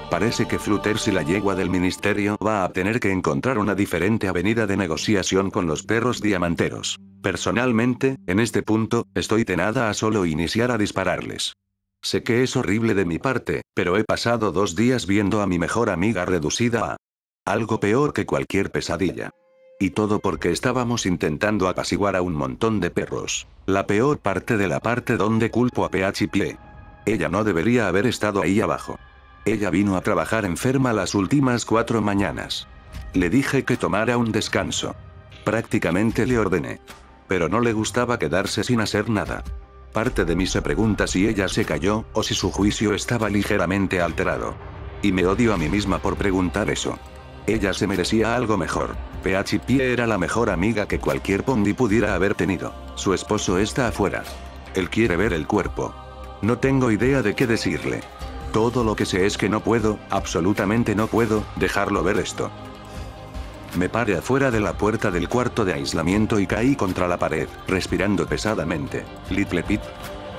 Parece que Flutters y la yegua del ministerio va a tener que encontrar una diferente avenida de negociación con los perros diamanteros. Personalmente, en este punto, estoy tenada a solo iniciar a dispararles. Sé que es horrible de mi parte, pero he pasado 2 días viendo a mi mejor amiga reducida a algo peor que cualquier pesadilla. Y todo porque estábamos intentando apaciguar a un montón de perros. La peor parte de la parte donde culpo a PHP. Ella no debería haber estado ahí abajo. Ella vino a trabajar enferma las últimas 4 mañanas. Le dije que tomara un descanso. Prácticamente le ordené. Pero no le gustaba quedarse sin hacer nada. Parte de mí se pregunta si ella se cayó, o si su juicio estaba ligeramente alterado. Y me odio a mí misma por preguntar eso. Ella se merecía algo mejor. PHP era la mejor amiga que cualquier pony pudiera haber tenido. Su esposo está afuera. Él quiere ver el cuerpo. No tengo idea de qué decirle. Todo lo que sé es que no puedo, absolutamente no puedo, dejarlo ver esto. Me paré afuera de la puerta del cuarto de aislamiento y caí contra la pared, respirando pesadamente. ¿Little Pete?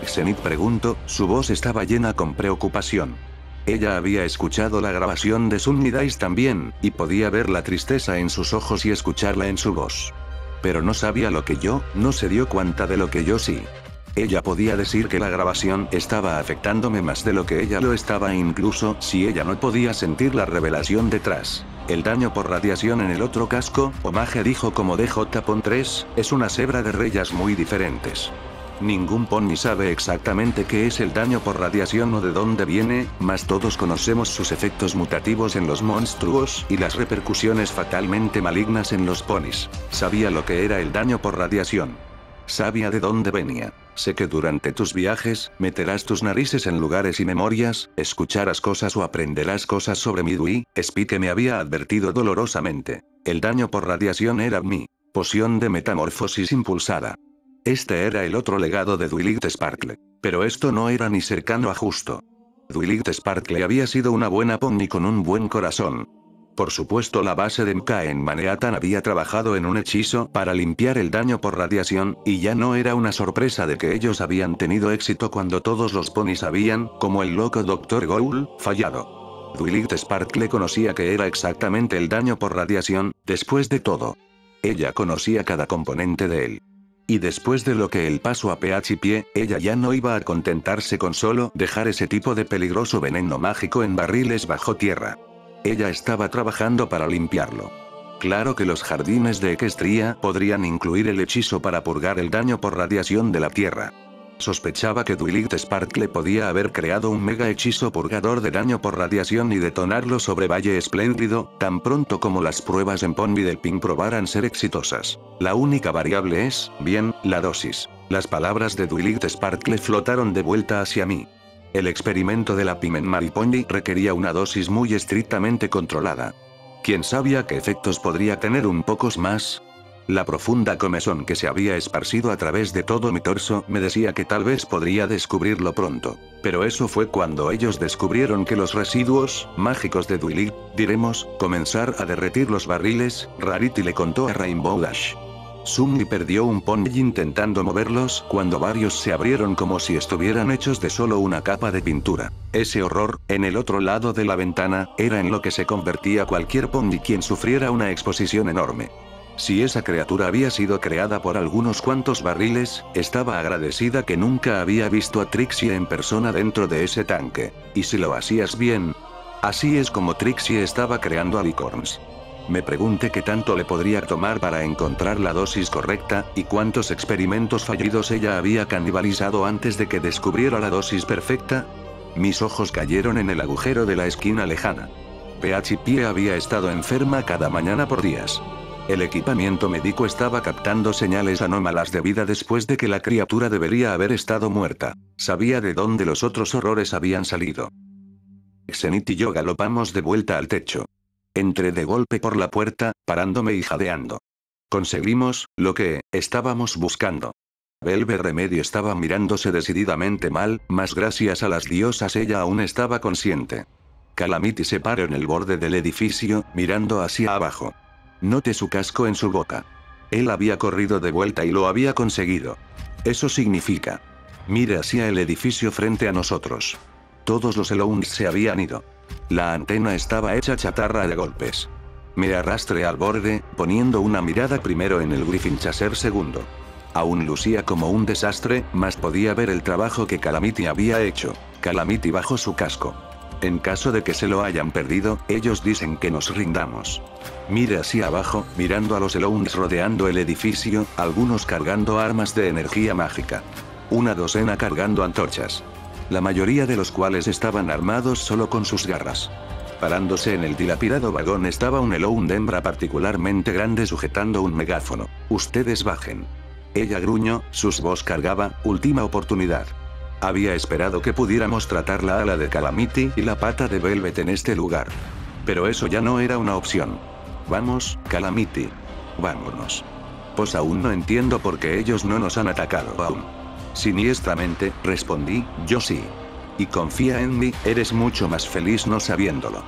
Xenith preguntó, su voz estaba llena con preocupación. Ella había escuchado la grabación de Sunny Dice también, y podía ver la tristeza en sus ojos y escucharla en su voz. Pero no sabía lo que yo, no se dio cuenta de lo que yo sí. Ella podía decir que la grabación estaba afectándome más de lo que ella lo estaba, incluso si ella no podía sentir la revelación detrás. El daño por radiación en el otro casco, Omage dijo como DJ-3, es una cebra de rayas muy diferentes. Ningún pony sabe exactamente qué es el daño por radiación o de dónde viene, mas todos conocemos sus efectos mutativos en los monstruos y las repercusiones fatalmente malignas en los ponis. Sabía lo que era el daño por radiación. Sabía de dónde venía. Sé que durante tus viajes, meterás tus narices en lugares y memorias, escucharás cosas o aprenderás cosas sobre Midway. Spike me había advertido dolorosamente. El daño por radiación era mi poción de metamorfosis impulsada. Este era el otro legado de Twilight Sparkle. Pero esto no era ni cercano a justo. Twilight Sparkle había sido una buena pony con un buen corazón. Por supuesto, la base de MK en Manhattan había trabajado en un hechizo para limpiar el daño por radiación, y ya no era una sorpresa de que ellos habían tenido éxito cuando todos los ponis habían, como el loco Dr. Gould, fallado. Twilight Sparkle conocía que era exactamente el daño por radiación, después de todo. Ella conocía cada componente de él. Y después de lo que el paso a PHP, ella ya no iba a contentarse con solo dejar ese tipo de peligroso veneno mágico en barriles bajo tierra. Ella estaba trabajando para limpiarlo. Claro que los jardines de Equestria podrían incluir el hechizo para purgar el daño por radiación de la Tierra. Sospechaba que Twilight Sparkle podía haber creado un mega hechizo purgador de daño por radiación y detonarlo sobre Valle Espléndido, tan pronto como las pruebas en Pony del Pink probaran ser exitosas. La única variable es, bien, la dosis. Las palabras de Twilight Sparkle flotaron de vuelta hacia mí. El experimento de la Pimen Maripony requería una dosis muy estrictamente controlada. ¿Quién sabía qué efectos podría tener un pocos más? La profunda comezón que se había esparcido a través de todo mi torso me decía que tal vez podría descubrirlo pronto. Pero eso fue cuando ellos descubrieron que los residuos mágicos de Twilight, diremos, comenzar a derretir los barriles. Rarity le contó a Rainbow Dash. Sunny perdió un pony intentando moverlos cuando varios se abrieron como si estuvieran hechos de solo una capa de pintura. Ese horror, en el otro lado de la ventana, era en lo que se convertía cualquier pony quien sufriera una exposición enorme. Si esa criatura había sido creada por algunos cuantos barriles, estaba agradecida que nunca había visto a Trixie en persona dentro de ese tanque. Y si lo hacías bien. Así es como Trixie estaba creando alicorns. Me pregunté qué tanto le podría tomar para encontrar la dosis correcta, y cuántos experimentos fallidos ella había canibalizado antes de que descubriera la dosis perfecta. Mis ojos cayeron en el agujero de la esquina lejana. PHP había estado enferma cada mañana por días. El equipamiento médico estaba captando señales anómalas de vida después de que la criatura debería haber estado muerta. Sabía de dónde los otros horrores habían salido. Xenith y yo galopamos de vuelta al techo. Entré de golpe por la puerta, parándome y jadeando. Conseguimos lo que estábamos buscando. Velvet Remedio estaba mirándose decididamente mal, mas gracias a las diosas ella aún estaba consciente. Calamity se paró en el borde del edificio, mirando hacia abajo. Noté su casco en su boca. Él había corrido de vuelta y lo había conseguido. Eso significa. Mire hacia el edificio frente a nosotros. Todos los Elounds se habían ido. La antena estaba hecha chatarra de golpes. Me arrastré al borde, poniendo una mirada primero en el Griffin Chaser segundo. Aún lucía como un desastre, mas podía ver el trabajo que Calamity había hecho. Calamity bajó su casco. En caso de que se lo hayan perdido, ellos dicen que nos rindamos. Mire hacia abajo, mirando a los Elounds rodeando el edificio, algunos cargando armas de energía mágica. Una docena cargando antorchas. La mayoría de los cuales estaban armados solo con sus garras. Parándose en el dilapidado vagón estaba un Elound hembra particularmente grande sujetando un megáfono. Ustedes bajen. Ella gruñó, su voz cargaba, última oportunidad. Había esperado que pudiéramos tratar la ala de Calamity y la pata de Velvet en este lugar. Pero eso ya no era una opción. Vamos, Calamity. Vámonos. Pues aún no entiendo por qué ellos no nos han atacado aún. Siniestramente, respondí, yo sí. Y confía en mí, eres mucho más feliz no sabiéndolo.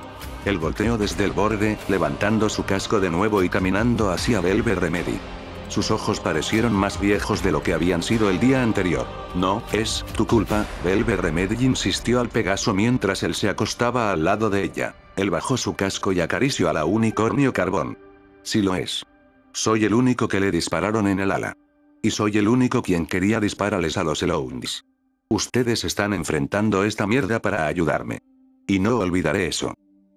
Él volteó desde el borde, levantando su casco de nuevo y caminando hacia Velvet Remedy. Sus ojos parecieron más viejos de lo que habían sido el día anterior. No, es tu culpa, Velvet Remedy insistió al Pegaso mientras él se acostaba al lado de ella. Él bajó su casco y acarició a la unicornio carbón. Sí lo es. Soy el único que le dispararon en el ala. Y soy el único quien quería dispararles a los Elounds. Ustedes están enfrentando esta mierda para ayudarme. Y no olvidaré eso.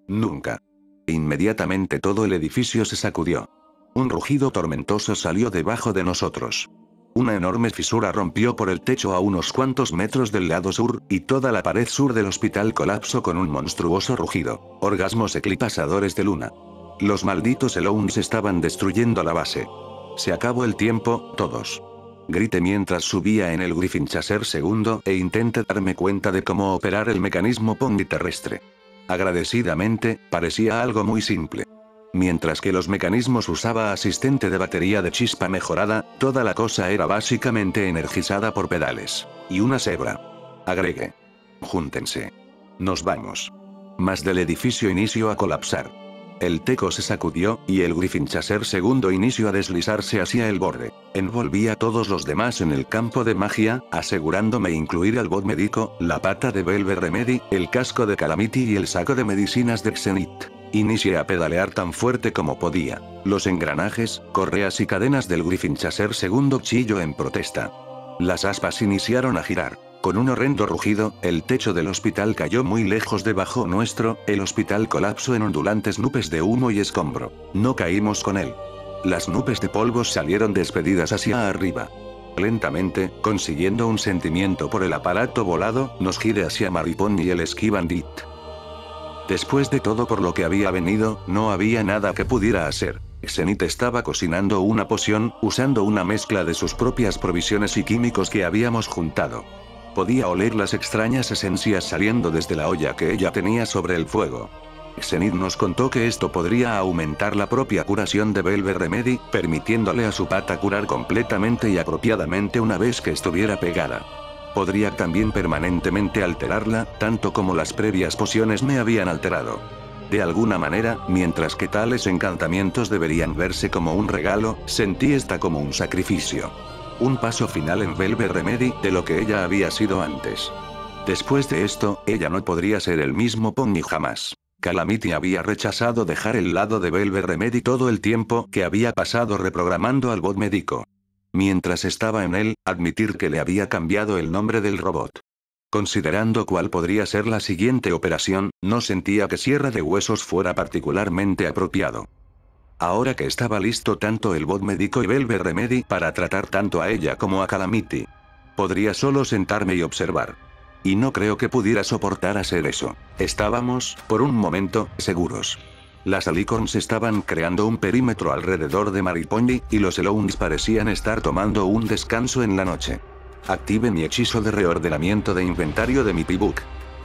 Nunca. Inmediatamente todo el edificio se sacudió. Un rugido tormentoso salió debajo de nosotros. Una enorme fisura rompió por el techo a unos cuantos metros del lado sur, y toda la pared sur del hospital colapsó con un monstruoso rugido. Orgasmos eclipsadores de luna. Los malditos Elounds estaban destruyendo la base. Se acabó el tiempo, todos. Grité mientras subía en el Griffin Chaser II e intenté darme cuenta de cómo operar el mecanismo Pongi terrestre. Agradecidamente, parecía algo muy simple. Mientras que los mecanismos usaba asistente de batería de chispa mejorada, toda la cosa era básicamente energizada por pedales. Y una cebra. Agregué. Júntense. Nos vamos. Más del edificio inició a colapsar. El teco se sacudió, y el Griffin Chaser II inició a deslizarse hacia el borde. Envolví a todos los demás en el campo de magia, asegurándome incluir al bot médico, la pata de Velvet Remedy, el casco de Calamity y el saco de medicinas de Xenith. Inicié a pedalear tan fuerte como podía. Los engranajes, correas y cadenas del Griffin Chaser II chilló en protesta. Las aspas iniciaron a girar. Con un horrendo rugido, el techo del hospital cayó muy lejos debajo nuestro, el hospital colapsó en ondulantes nubes de humo y escombro. No caímos con él. Las nubes de polvo salieron despedidas hacia arriba. Lentamente, consiguiendo un sentimiento por el aparato volado, nos giré hacia Maripón y el Ski Bandit. Después de todo por lo que había venido, no había nada que pudiera hacer. Xenith estaba cocinando una poción, usando una mezcla de sus propias provisiones y químicos que habíamos juntado. Podía oler las extrañas esencias saliendo desde la olla que ella tenía sobre el fuego. Xenith nos contó que esto podría aumentar la propia curación de Velvet Remedy, permitiéndole a su pata curar completamente y apropiadamente una vez que estuviera pegada. Podría también permanentemente alterarla, tanto como las previas pociones me habían alterado. De alguna manera, mientras que tales encantamientos deberían verse como un regalo, sentí esta como un sacrificio. Un paso final en Velvet Remedy de lo que ella había sido antes. Después de esto, ella no podría ser el mismo Pony jamás. Calamity había rechazado dejar el lado de Velvet Remedy todo el tiempo que había pasado reprogramando al bot médico. Mientras estaba en él, admitir que le había cambiado el nombre del robot. Considerando cuál podría ser la siguiente operación, no sentía que Sierra de Huesos fuera particularmente apropiado. Ahora que estaba listo tanto el bot médico y Velvet Remedy para tratar tanto a ella como a Calamity, podría solo sentarme y observar. Y no creo que pudiera soportar hacer eso. Estábamos, por un momento, seguros. Las Alicorns estaban creando un perímetro alrededor de Maripony, y los Elounds parecían estar tomando un descanso en la noche. Active mi hechizo de reordenamiento de inventario de mi P-Book.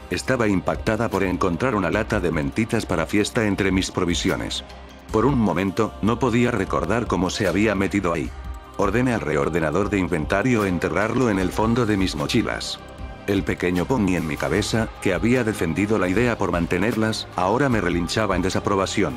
Estaba impactada por encontrar una lata de mentitas para fiesta entre mis provisiones. Por un momento, no podía recordar cómo se había metido ahí. Ordené al reordenador de inventario enterrarlo en el fondo de mis mochilas. El pequeño Pony en mi cabeza, que había defendido la idea por mantenerlas, ahora me relinchaba en desaprobación.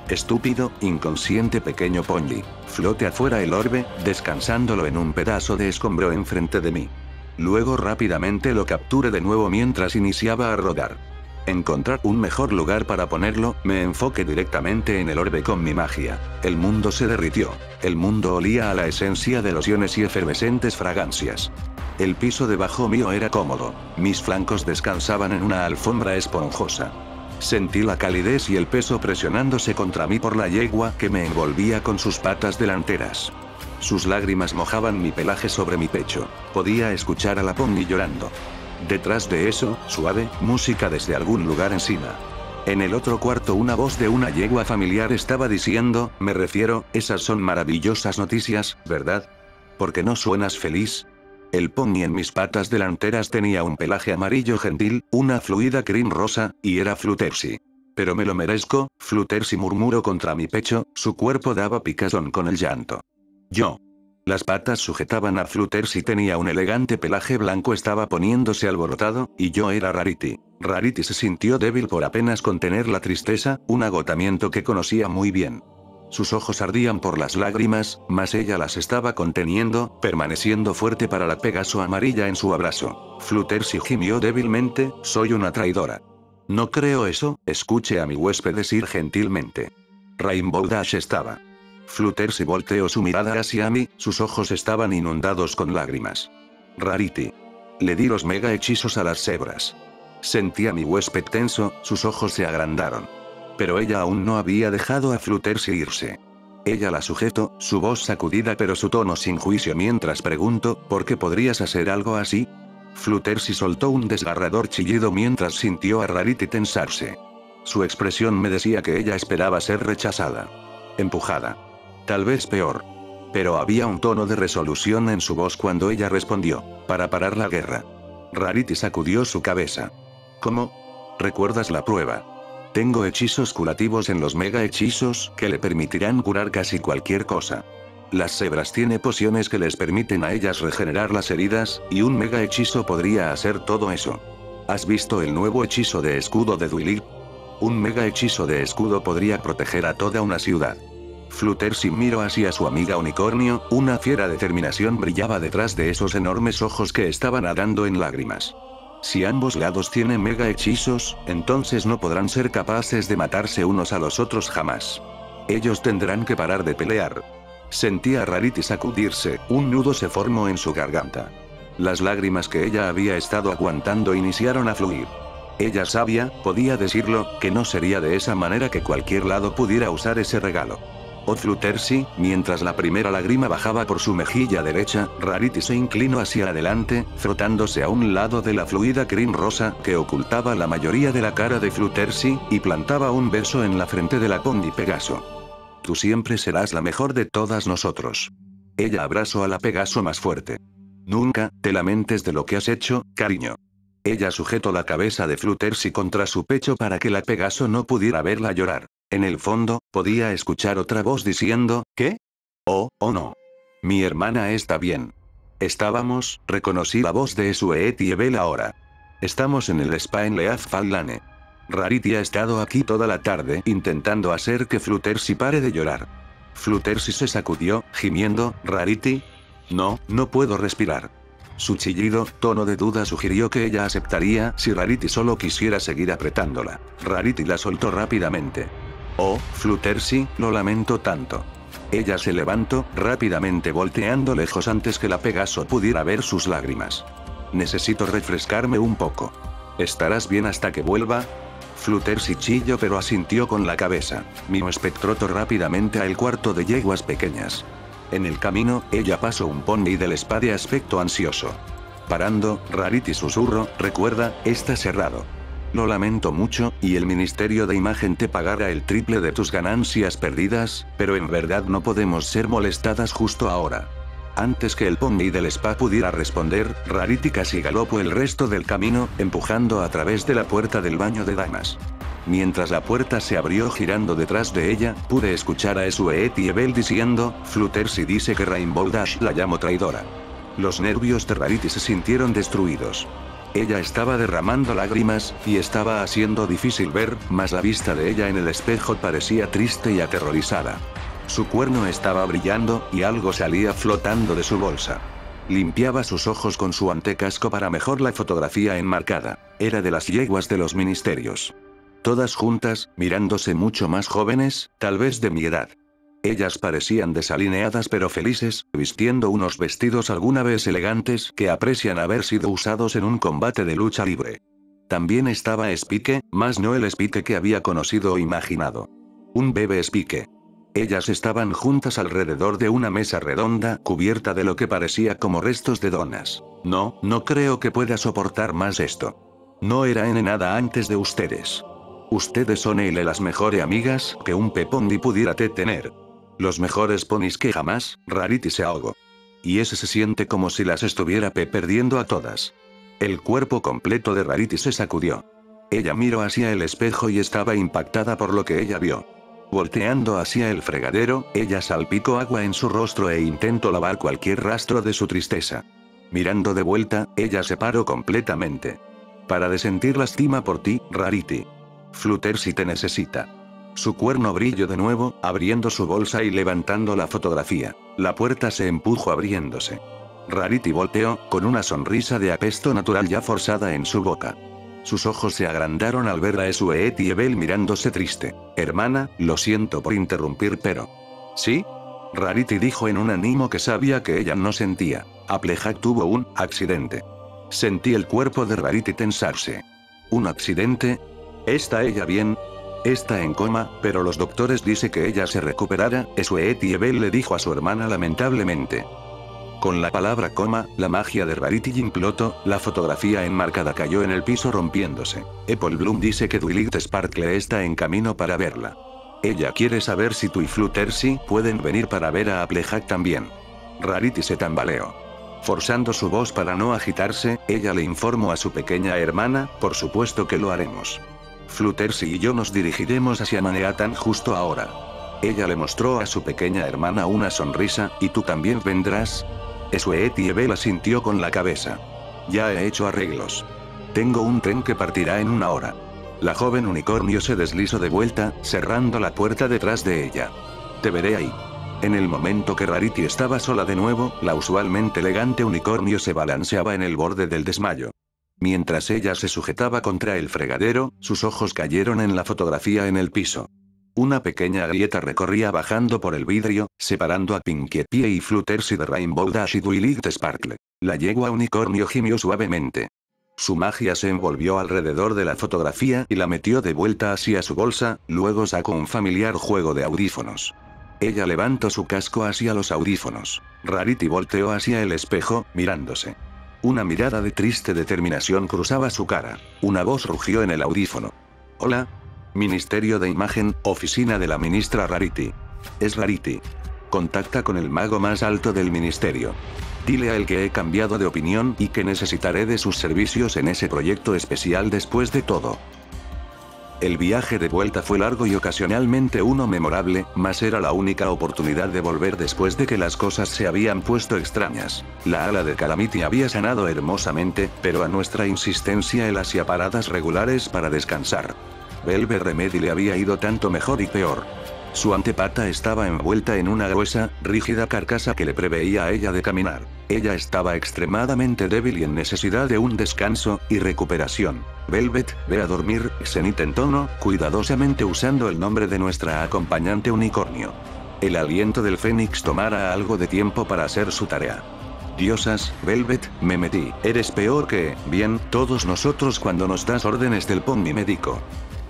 Estúpido, inconsciente pequeño Pony. Flote afuera el orbe, descansándolo en un pedazo de escombro enfrente de mí. Luego rápidamente lo capturé de nuevo mientras iniciaba a rodar. Encontrar un mejor lugar para ponerlo, me enfoqué directamente en el orbe con mi magia. El mundo se derritió. El mundo olía a la esencia de lociones y efervescentes fragancias. El piso debajo mío era cómodo. Mis flancos descansaban en una alfombra esponjosa. Sentí la calidez y el peso presionándose contra mí por la yegua que me envolvía con sus patas delanteras. Sus lágrimas mojaban mi pelaje sobre mi pecho. Podía escuchar a la Pony llorando. Detrás de eso, suave, música desde algún lugar encima. En el otro cuarto una voz de una yegua familiar estaba diciendo, me refiero, esas son maravillosas noticias, ¿verdad? ¿Por qué no suenas feliz? El Pony en mis patas delanteras tenía un pelaje amarillo gentil, una fluida crin rosa, y era Fluttershy. Pero me lo merezco, Fluttershy murmuró contra mi pecho, su cuerpo daba picazón con el llanto. Yo. Las patas sujetaban a Fluttershy y tenía un elegante pelaje blanco, estaba poniéndose alborotado, y yo era Rarity. Rarity se sintió débil por apenas contener la tristeza, un agotamiento que conocía muy bien. Sus ojos ardían por las lágrimas, mas ella las estaba conteniendo, permaneciendo fuerte para la Pegaso amarilla en su abrazo. Fluttershy gimió débilmente, soy una traidora. No creo eso, escuche a mi huésped decir gentilmente. Rainbow Dash estaba. Fluttershy volteó su mirada hacia mí, sus ojos estaban inundados con lágrimas. Rarity. Le di los mega hechizos a las cebras. Sentí a mi huésped tenso, sus ojos se agrandaron. Pero ella aún no había dejado a Fluttershy irse. Ella la sujetó, su voz sacudida pero su tono sin juicio mientras preguntó, ¿por qué podrías hacer algo así? Fluttershy soltó un desgarrador chillido mientras sintió a Rarity tensarse. Su expresión me decía que ella esperaba ser rechazada. Empujada. Tal vez peor. Pero había un tono de resolución en su voz cuando ella respondió, para parar la guerra. Rarity sacudió su cabeza. ¿Cómo? ¿Recuerdas la prueba? Tengo hechizos curativos en los mega hechizos que le permitirán curar casi cualquier cosa. Las cebras tienen pociones que les permiten a ellas regenerar las heridas, y un mega hechizo podría hacer todo eso. ¿Has visto el nuevo hechizo de escudo de Duilip? Un mega hechizo de escudo podría proteger a toda una ciudad. Fluttershy miró hacia su amiga unicornio, una fiera determinación brillaba detrás de esos enormes ojos que estaban nadando en lágrimas. Si ambos lados tienen mega hechizos, entonces no podrán ser capaces de matarse unos a los otros jamás. Ellos tendrán que parar de pelear. Sentía a Rarity sacudirse, un nudo se formó en su garganta. Las lágrimas que ella había estado aguantando iniciaron a fluir. Ella sabía, podía decirlo, que no sería de esa manera que cualquier lado pudiera usar ese regalo. Oh Fluttershy, mientras la primera lágrima bajaba por su mejilla derecha, Rarity se inclinó hacia adelante, frotándose a un lado de la fluida crin rosa que ocultaba la mayoría de la cara de Fluttershy, y plantaba un beso en la frente de la Pony Pegaso. Tú siempre serás la mejor de todas nosotros. Ella abrazó a la Pegaso más fuerte. Nunca te lamentes de lo que has hecho, cariño. Ella sujetó la cabeza de Fluttershy contra su pecho para que la Pegaso no pudiera verla llorar. En el fondo, podía escuchar otra voz diciendo, ¿qué? Oh no. Mi hermana está bien. Estábamos, reconocí la voz de Suet y Ebel ahora. Estamos en el spa en Leaf Fallane. Rarity ha estado aquí toda la tarde intentando hacer que Fluttershy pare de llorar. Fluttershy se sacudió, gimiendo, Rarity. No puedo respirar. Su chillido, tono de duda sugirió que ella aceptaría si Rarity solo quisiera seguir apretándola. Rarity la soltó rápidamente. Oh, Fluttershy, lo lamento tanto. Ella se levantó, rápidamente volteando lejos antes que la Pegaso pudiera ver sus lágrimas. Necesito refrescarme un poco. ¿Estarás bien hasta que vuelva? Fluttershy chilló pero asintió con la cabeza. Mi huésped trotó rápidamente al cuarto de yeguas pequeñas. En el camino, ella pasó un pony del spa de aspecto ansioso. Parando, Rarity susurró, recuerda, está cerrado. Lo lamento mucho, y el Ministerio de Imagen te pagará el triple de tus ganancias perdidas, pero en verdad no podemos ser molestadas justo ahora. Antes que el pony del spa pudiera responder, Rarity casi galopó el resto del camino, empujando a través de la puerta del baño de damas. Mientras la puerta se abrió girando detrás de ella, pude escuchar a Suet y Ebel diciendo, Fluttershy dice que Rainbow Dash la llamó traidora. Los nervios de Rarity se sintieron destruidos. Ella estaba derramando lágrimas, y estaba haciendo difícil ver, mas la vista de ella en el espejo parecía triste y aterrorizada. Su cuerno estaba brillando, y algo salía flotando de su bolsa. Limpiaba sus ojos con su antecasco para mejor la fotografía enmarcada. Era de las yeguas de los ministerios. Todas juntas, mirándose mucho más jóvenes, tal vez de mi edad. Ellas parecían desalineadas pero felices, vistiendo unos vestidos alguna vez elegantes que aprecian haber sido usados en un combate de lucha libre. También estaba Spike, mas no el Spike que había conocido o imaginado. Un bebé Spike. Ellas estaban juntas alrededor de una mesa redonda cubierta de lo que parecía como restos de donas. No creo que pueda soportar más esto. No era nada antes de ustedes. Ustedes son las mejores amigas que un P-Pony pudiera tener. Los mejores ponis que jamás. Rarity se ahogó. Y ese se siente como si las estuviera perdiendo a todas. El cuerpo completo de Rarity se sacudió. Ella miró hacia el espejo y estaba impactada por lo que ella vio. Volteando hacia el fregadero, ella salpicó agua en su rostro e intentó lavar cualquier rastro de su tristeza. Mirando de vuelta, ella se paró completamente. Para de sentir lástima por ti, Rarity. Fluttershy te necesita. Su cuerno brilló de nuevo, abriendo su bolsa y levantando la fotografía. La puerta se empujó abriéndose. Rarity volteó, con una sonrisa de apesto natural ya forzada en su boca. Sus ojos se agrandaron al ver a Sweet y Ebel mirándose triste. Hermana, lo siento por interrumpir, pero... ¿Sí? Rarity dijo en un ánimo que sabía que ella no sentía. Applejack tuvo un accidente. Sentí el cuerpo de Rarity tensarse. ¿Un accidente? ¿Está ella bien? Está en coma, pero los doctores dicen que ella se recuperará, Sweet y Ebel le dijo a su hermana lamentablemente. Con la palabra coma, la magia de Rarity implotó, la fotografía enmarcada cayó en el piso rompiéndose. Apple Bloom dice que Twilight Sparkle está en camino para verla. Ella quiere saber si tú y Fluttershy pueden venir para ver a Applejack también. Rarity se tambaleó. Forzando su voz para no agitarse, ella le informó a su pequeña hermana, por supuesto que lo haremos. Fluttershy y yo nos dirigiremos hacia Manhattan justo ahora. Ella le mostró a su pequeña hermana una sonrisa, ¿y tú también vendrás? Sweet y Ebel asintió con la cabeza. Ya he hecho arreglos. Tengo un tren que partirá en 1 hora. La joven unicornio se deslizó de vuelta, cerrando la puerta detrás de ella. Te veré ahí. En el momento que Rarity estaba sola de nuevo, la usualmente elegante unicornio se balanceaba en el borde del desmayo. Mientras ella se sujetaba contra el fregadero, sus ojos cayeron en la fotografía en el piso. Una pequeña grieta recorría bajando por el vidrio, separando a Pinkie Pie y Fluttershy de Rainbow Dash y Twilight Sparkle. La yegua unicornio gimió suavemente. Su magia se envolvió alrededor de la fotografía y la metió de vuelta hacia su bolsa, luego sacó un familiar juego de audífonos. Ella levantó su casco hacia los audífonos. Rarity volteó hacia el espejo, mirándose. Una mirada de triste determinación cruzaba su cara. Una voz rugió en el audífono. Hola. Ministerio de Imagen, oficina de la ministra Rarity. Es Rarity. Contacta con el mago más alto del ministerio. Dile a él que he cambiado de opinión y que necesitaré de sus servicios en ese proyecto especial después de todo. El viaje de vuelta fue largo y ocasionalmente uno memorable, mas era la única oportunidad de volver después de que las cosas se habían puesto extrañas. La ala de Calamity había sanado hermosamente, pero a nuestra insistencia él hacía paradas regulares para descansar. Velvet Remedy le había ido tanto mejor y peor. Su antepata estaba envuelta en una gruesa, rígida carcasa que le preveía a ella de caminar. Ella estaba extremadamente débil y en necesidad de un descanso y recuperación. Velvet, ve a dormir, Xenith en tono, cuidadosamente usando el nombre de nuestra acompañante unicornio. El aliento del Fénix tomará algo de tiempo para hacer su tarea. Diosas, Velvet, me metí. Eres peor que, bien, todos nosotros cuando nos das órdenes del pony médico.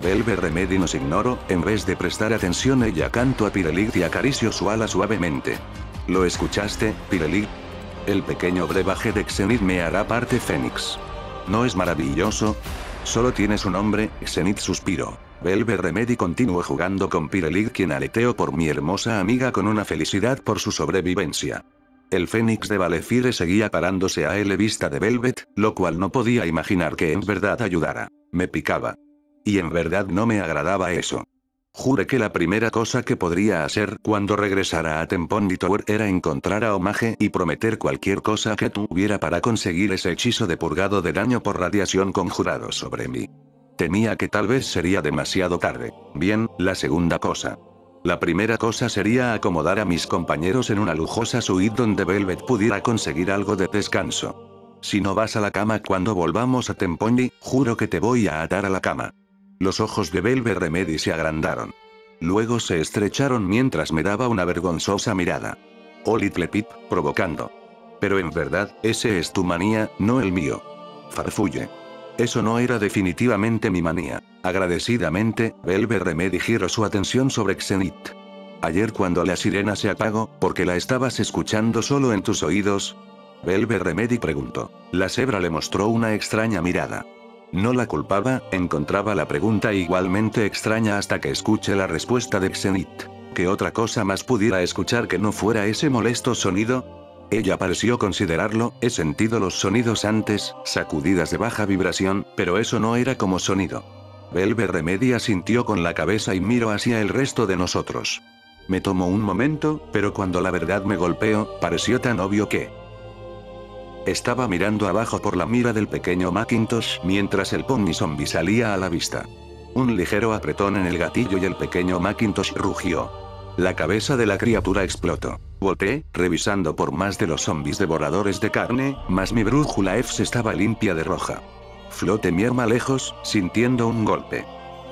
Velvet Remedy nos ignoró, en vez de prestar atención ella cantó a Pirelli y acarició su ala suavemente. ¿Lo escuchaste, Pirelli? El pequeño brebaje de Xenith me hará parte Fénix. ¿No es maravilloso? Solo tiene su nombre, Xenith suspiró. Velvet Remedy continuó jugando con Pirelli quien aleteó por mi hermosa amiga con una felicidad por su sobrevivencia. El Fénix de Valefire seguía parándose a él vista de Velvet, lo cual no podía imaginar que en verdad ayudara. Me picaba. Y en verdad no me agradaba eso. Juré que la primera cosa que podría hacer cuando regresara a Tempondi Tower era encontrar a Omage y prometer cualquier cosa que tuviera para conseguir ese hechizo de purgado de daño por radiación conjurado sobre mí. Temía que tal vez sería demasiado tarde. Bien, la segunda cosa. La primera cosa sería acomodar a mis compañeros en una lujosa suite donde Velvet pudiera conseguir algo de descanso. Si no vas a la cama cuando volvamos a Tempondi, juro que te voy a atar a la cama. Los ojos de Velvet Remedy se agrandaron. Luego se estrecharon mientras me daba una vergonzosa mirada. Oh Little Pip, provocando. Pero en verdad, ese es tu manía, no el mío. Farfulle. Eso no era definitivamente mi manía. Agradecidamente, Velvet Remedy giró su atención sobre Xenith. Ayer cuando la sirena se apagó, ¿porque la estabas escuchando solo en tus oídos? Velvet Remedy preguntó. La cebra le mostró una extraña mirada. No la culpaba, encontraba la pregunta igualmente extraña hasta que escuché la respuesta de Xenith. ¿Qué otra cosa más pudiera escuchar que no fuera ese molesto sonido? Ella pareció considerarlo, he sentido los sonidos antes, sacudidas de baja vibración, pero eso no era como sonido. Velvet Remedy asintió con la cabeza y miró hacia el resto de nosotros. Me tomó un momento, pero cuando la verdad me golpeó, pareció tan obvio que... Estaba mirando abajo por la mira del pequeño Macintosh mientras el pony zombie salía a la vista. Un ligero apretón en el gatillo y el pequeño Macintosh rugió. La cabeza de la criatura explotó. Volté, revisando por más de los zombies devoradores de carne, mas mi brújula F estaba limpia de roja. Floté mi arma lejos, sintiendo un golpe.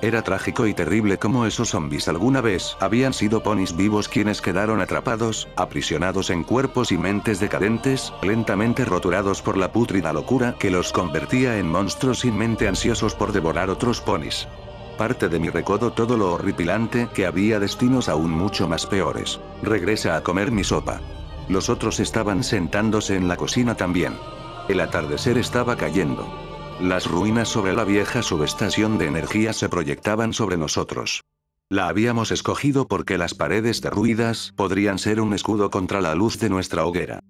Era trágico y terrible como esos zombies alguna vez habían sido ponis vivos quienes quedaron atrapados, aprisionados en cuerpos y mentes decadentes, lentamente roturados por la pútrida locura que los convertía en monstruos sin mente ansiosos por devorar otros ponis. Parte de mí recordó todo lo horripilante que había destinos aún mucho más peores. Regresa a comer mi sopa. Los otros estaban sentándose en la cocina también. El atardecer estaba cayendo. Las ruinas sobre la vieja subestación de energía se proyectaban sobre nosotros. La habíamos escogido porque las paredes derruidas podrían ser un escudo contra la luz de nuestra hoguera.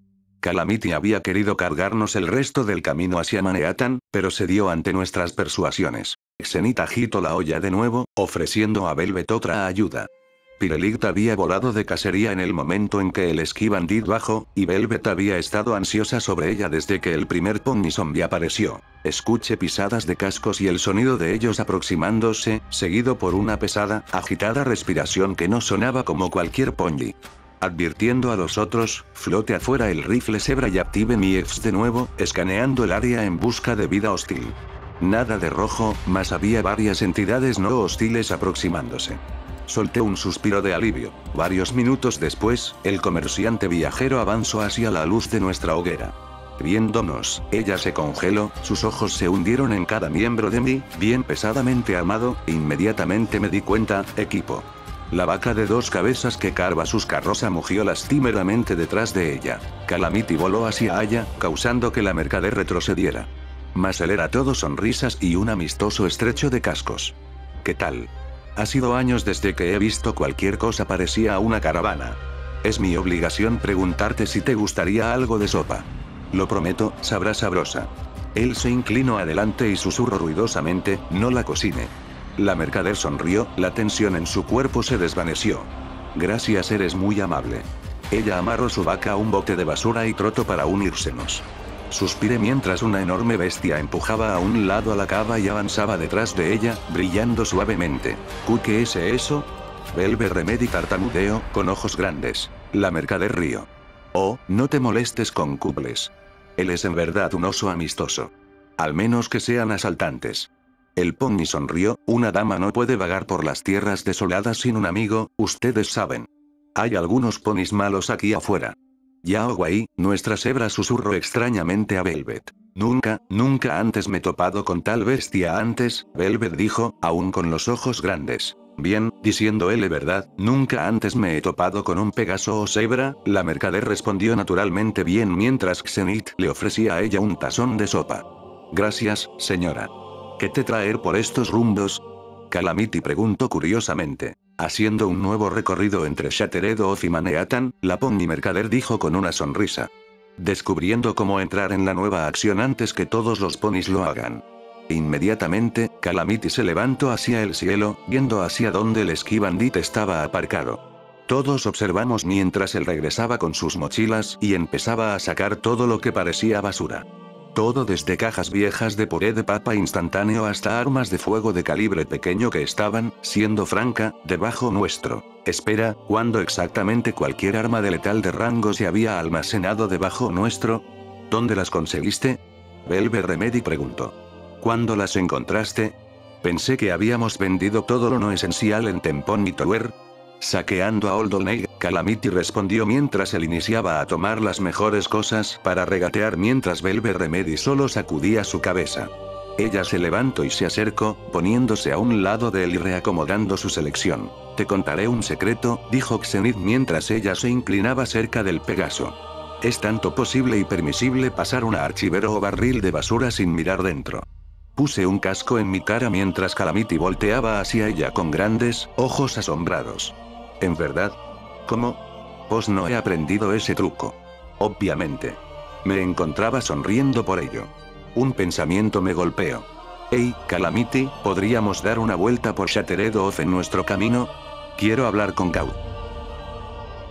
Calamity había querido cargarnos el resto del camino hacia Manhattan, pero cedió ante nuestras persuasiones. Xenith agitó la olla de nuevo, ofreciendo a Velvet otra ayuda. Pirelict había volado de cacería en el momento en que el Ski Bandit bajó, y Velvet había estado ansiosa sobre ella desde que el primer pony zombie apareció. Escuché pisadas de cascos y el sonido de ellos aproximándose, seguido por una pesada, agitada respiración que no sonaba como cualquier pony. Advirtiendo a los otros, flote afuera el rifle Zebra y active mi EFS de nuevo, escaneando el área en busca de vida hostil. Nada de rojo, mas había varias entidades no hostiles aproximándose. Solté un suspiro de alivio. Varios minutos después, el comerciante viajero avanzó hacia la luz de nuestra hoguera. Viéndonos, ella se congeló, sus ojos se hundieron en cada miembro de mí, bien pesadamente armado, e inmediatamente me di cuenta, equipo. La vaca de dos cabezas que carva sus carroza mugió lastimeramente detrás de ella. Calamity voló hacia ella, causando que la mercader retrocediera. Mas él era todo sonrisas y un amistoso estrecho de cascos. ¿Qué tal? Ha sido años desde que he visto cualquier cosa parecía a una caravana. Es mi obligación preguntarte si te gustaría algo de sopa. Lo prometo, sabrá sabrosa. Él se inclinó adelante y susurró ruidosamente, no la cocine. La mercader sonrió, la tensión en su cuerpo se desvaneció. Gracias, eres muy amable. Ella amarró su vaca a un bote de basura y trotó para unírsenos. Suspiré mientras una enorme bestia empujaba a un lado a la cava y avanzaba detrás de ella, brillando suavemente. ¿Qué es eso? Velvet Remedy tartamudeó, con ojos grandes. La mercader rió. Oh, no te molestes con Cubles. Él es en verdad un oso amistoso. Al menos que sean asaltantes. El pony sonrió, una dama no puede vagar por las tierras desoladas sin un amigo, ustedes saben. Hay algunos ponis malos aquí afuera. Yao Wei, nuestra cebra, susurró extrañamente a Velvet. Nunca antes me he topado con tal bestia antes, Velvet dijo, aún con los ojos grandes. Bien, diciendo él verdad, nunca antes me he topado con un Pegaso o cebra, la mercader respondió naturalmente bien mientras Xenith le ofrecía a ella un tazón de sopa. Gracias, señora. ¿Qué te traer por estos rumbos? Calamity preguntó curiosamente. Haciendo un nuevo recorrido entre Shattered Off y Manhattan, la pony mercader dijo con una sonrisa. Descubriendo cómo entrar en la nueva acción antes que todos los ponis lo hagan. Inmediatamente, Calamity se levantó hacia el cielo, viendo hacia donde el Ski Bandit estaba aparcado. Todos observamos mientras él regresaba con sus mochilas y empezaba a sacar todo lo que parecía basura. Todo desde cajas viejas de puré de papa instantáneo hasta armas de fuego de calibre pequeño que estaban, siendo franca, debajo nuestro. Espera, ¿cuándo exactamente cualquier arma de letal de rango se había almacenado debajo nuestro? ¿Dónde las conseguiste? Velvet Remedy preguntó. ¿Cuándo las encontraste? Pensé que habíamos vendido todo lo no esencial en Tempón y Tower. Saqueando a Old Olney, Calamity respondió mientras él iniciaba a tomar las mejores cosas para regatear mientras Velvet Remedy solo sacudía su cabeza. Ella se levantó y se acercó, poniéndose a un lado de él y reacomodando su selección. Te contaré un secreto, dijo Xenith mientras ella se inclinaba cerca del Pegaso. Es tanto posible y permisible pasar un archivero o barril de basura sin mirar dentro. Puse un casco en mi cara mientras Calamity volteaba hacia ella con grandes ojos asombrados. ¿En verdad? ¿Cómo? Pues no he aprendido ese truco. Obviamente. Me encontraba sonriendo por ello. Un pensamiento me golpeó. Hey, Calamity, ¿podríamos dar una vuelta por Shattered Off en nuestro camino? Quiero hablar con Gaud.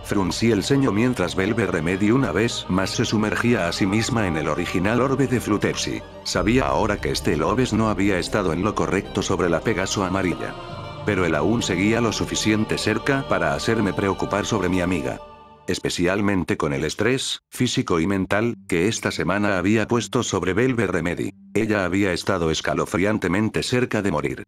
Fruncí el ceño mientras Velvet Remedy una vez más se sumergía a sí misma en el original orbe de Flutepsi. Sabía ahora que este Lobes no había estado en lo correcto sobre la Pegaso amarilla. Pero él aún seguía lo suficiente cerca para hacerme preocupar sobre mi amiga. Especialmente con el estrés, físico y mental, que esta semana había puesto sobre Velvet Remedy. Ella había estado escalofriantemente cerca de morir.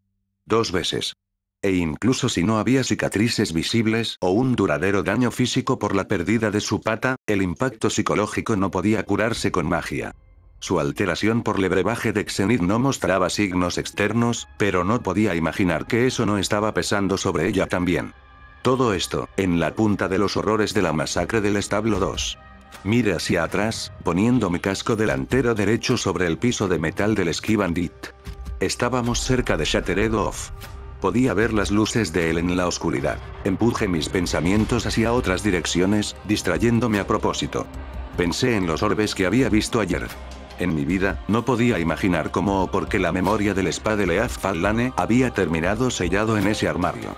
2 veces. E incluso si no había cicatrices visibles o un duradero daño físico por la pérdida de su pata, el impacto psicológico no podía curarse con magia. Su alteración por el brebaje de Xenith no mostraba signos externos, pero no podía imaginar que eso no estaba pesando sobre ella también. Todo esto, en la punta de los horrores de la masacre del establo 2. Miré hacia atrás, poniendo mi casco delantero derecho sobre el piso de metal del Ski Bandit. Estábamos cerca de Shattered Off. Podía ver las luces de él en la oscuridad. Empujé mis pensamientos hacia otras direcciones, distrayéndome a propósito. Pensé en los orbes que había visto ayer. En mi vida, no podía imaginar cómo o por qué la memoria del spa de Leaf Fallane había terminado sellado en ese armario.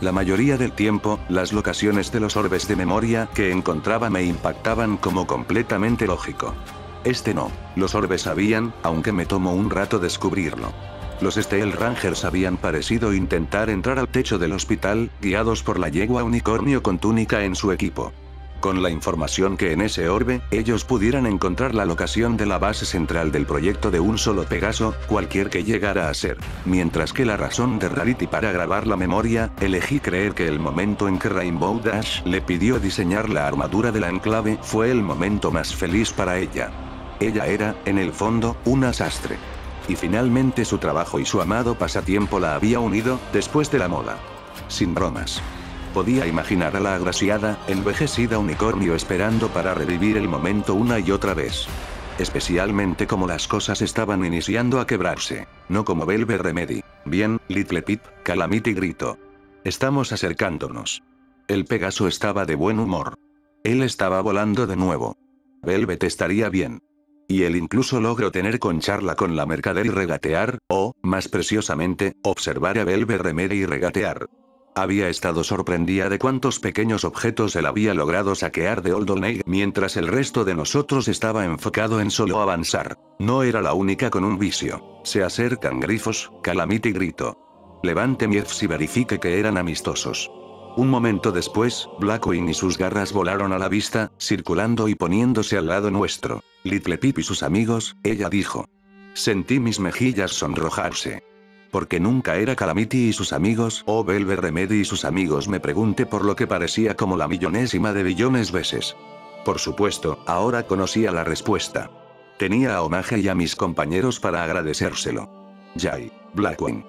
La mayoría del tiempo, las locaciones de los orbes de memoria que encontraba me impactaban como completamente lógico. Este no, los orbes sabían, aunque me tomó un rato descubrirlo. Los Steel Rangers habían parecido intentar entrar al techo del hospital, guiados por la yegua unicornio con túnica en su equipo. Con la información que en ese orbe, ellos pudieran encontrar la locación de la base central del proyecto de un solo Pegaso, cualquier que llegara a ser. Mientras que la razón de Rarity para grabar la memoria, elegí creer que el momento en que Rainbow Dash le pidió diseñar la armadura de la enclave fue el momento más feliz para ella. Ella era, en el fondo, una sastre. Y finalmente su trabajo y su amado pasatiempo la había unido, después de la moda. Sin bromas. Podía imaginar a la agraciada, envejecida unicornio esperando para revivir el momento una y otra vez. Especialmente como las cosas estaban iniciando a quebrarse. No como Velvet Remedy. Bien, Little Pip, Calamity gritó. Estamos acercándonos. El Pegaso estaba de buen humor. Él estaba volando de nuevo. Velvet estaría bien. Y él incluso logró tener con charla con la mercader y regatear, o, más preciosamente, observar a Velvet Remedy y regatear. Había estado sorprendida de cuántos pequeños objetos él había logrado saquear de Old Olney mientras el resto de nosotros estaba enfocado en solo avanzar. No era la única con un vicio. Se acercan grifos, Calamity gritó. Levante Miefs y verifique que eran amistosos. Un momento después, Blackwing y sus garras volaron a la vista, circulando y poniéndose al lado nuestro. Little Pip y sus amigos, ella dijo. Sentí mis mejillas sonrojarse. Porque nunca era Calamity y sus amigos o Velvet Remedy y sus amigos, me pregunté por lo que parecía como la millonésima de billones veces. Por supuesto, ahora conocía la respuesta. Tenía a Omage y a mis compañeros para agradecérselo. Jay, Blackwing.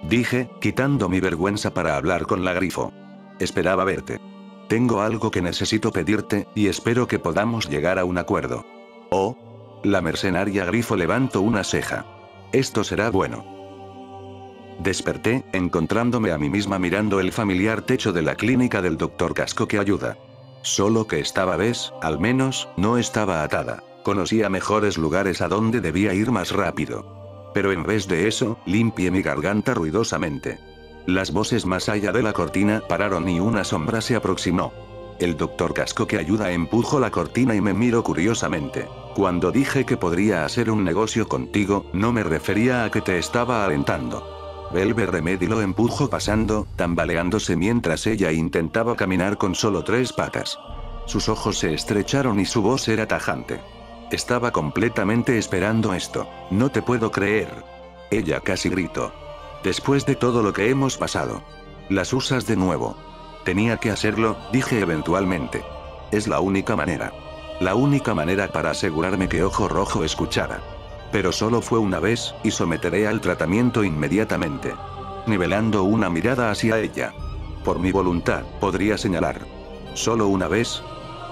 Dije, quitando mi vergüenza para hablar con la grifo. Esperaba verte. Tengo algo que necesito pedirte, y espero que podamos llegar a un acuerdo. Oh. La mercenaria grifo levantó una ceja. Esto será bueno. Desperté, encontrándome a mí misma mirando el familiar techo de la clínica del Dr. Casco que ayuda. Solo que esta vez, al menos, no estaba atada. Conocía mejores lugares a donde debía ir más rápido. Pero en vez de eso, limpié mi garganta ruidosamente. Las voces más allá de la cortina pararon y una sombra se aproximó. El Dr. Casco que ayuda empujó la cortina y me miró curiosamente. Cuando dije que podría hacer un negocio contigo, no me refería a que te estaba alentando. Velvet Remedy lo empujó pasando, tambaleándose mientras ella intentaba caminar con solo 3 patas. Sus ojos se estrecharon y su voz era tajante. Estaba completamente esperando esto. No te puedo creer. Ella casi gritó. Después de todo lo que hemos pasado. Las usas de nuevo. Tenía que hacerlo, dije eventualmente. Es la única manera. La única manera para asegurarme que Ojo Rojo escuchara. Pero solo fue una vez, y someteré al tratamiento inmediatamente. Nivelando una mirada hacia ella. Por mi voluntad, podría señalar. ¿Solo una vez?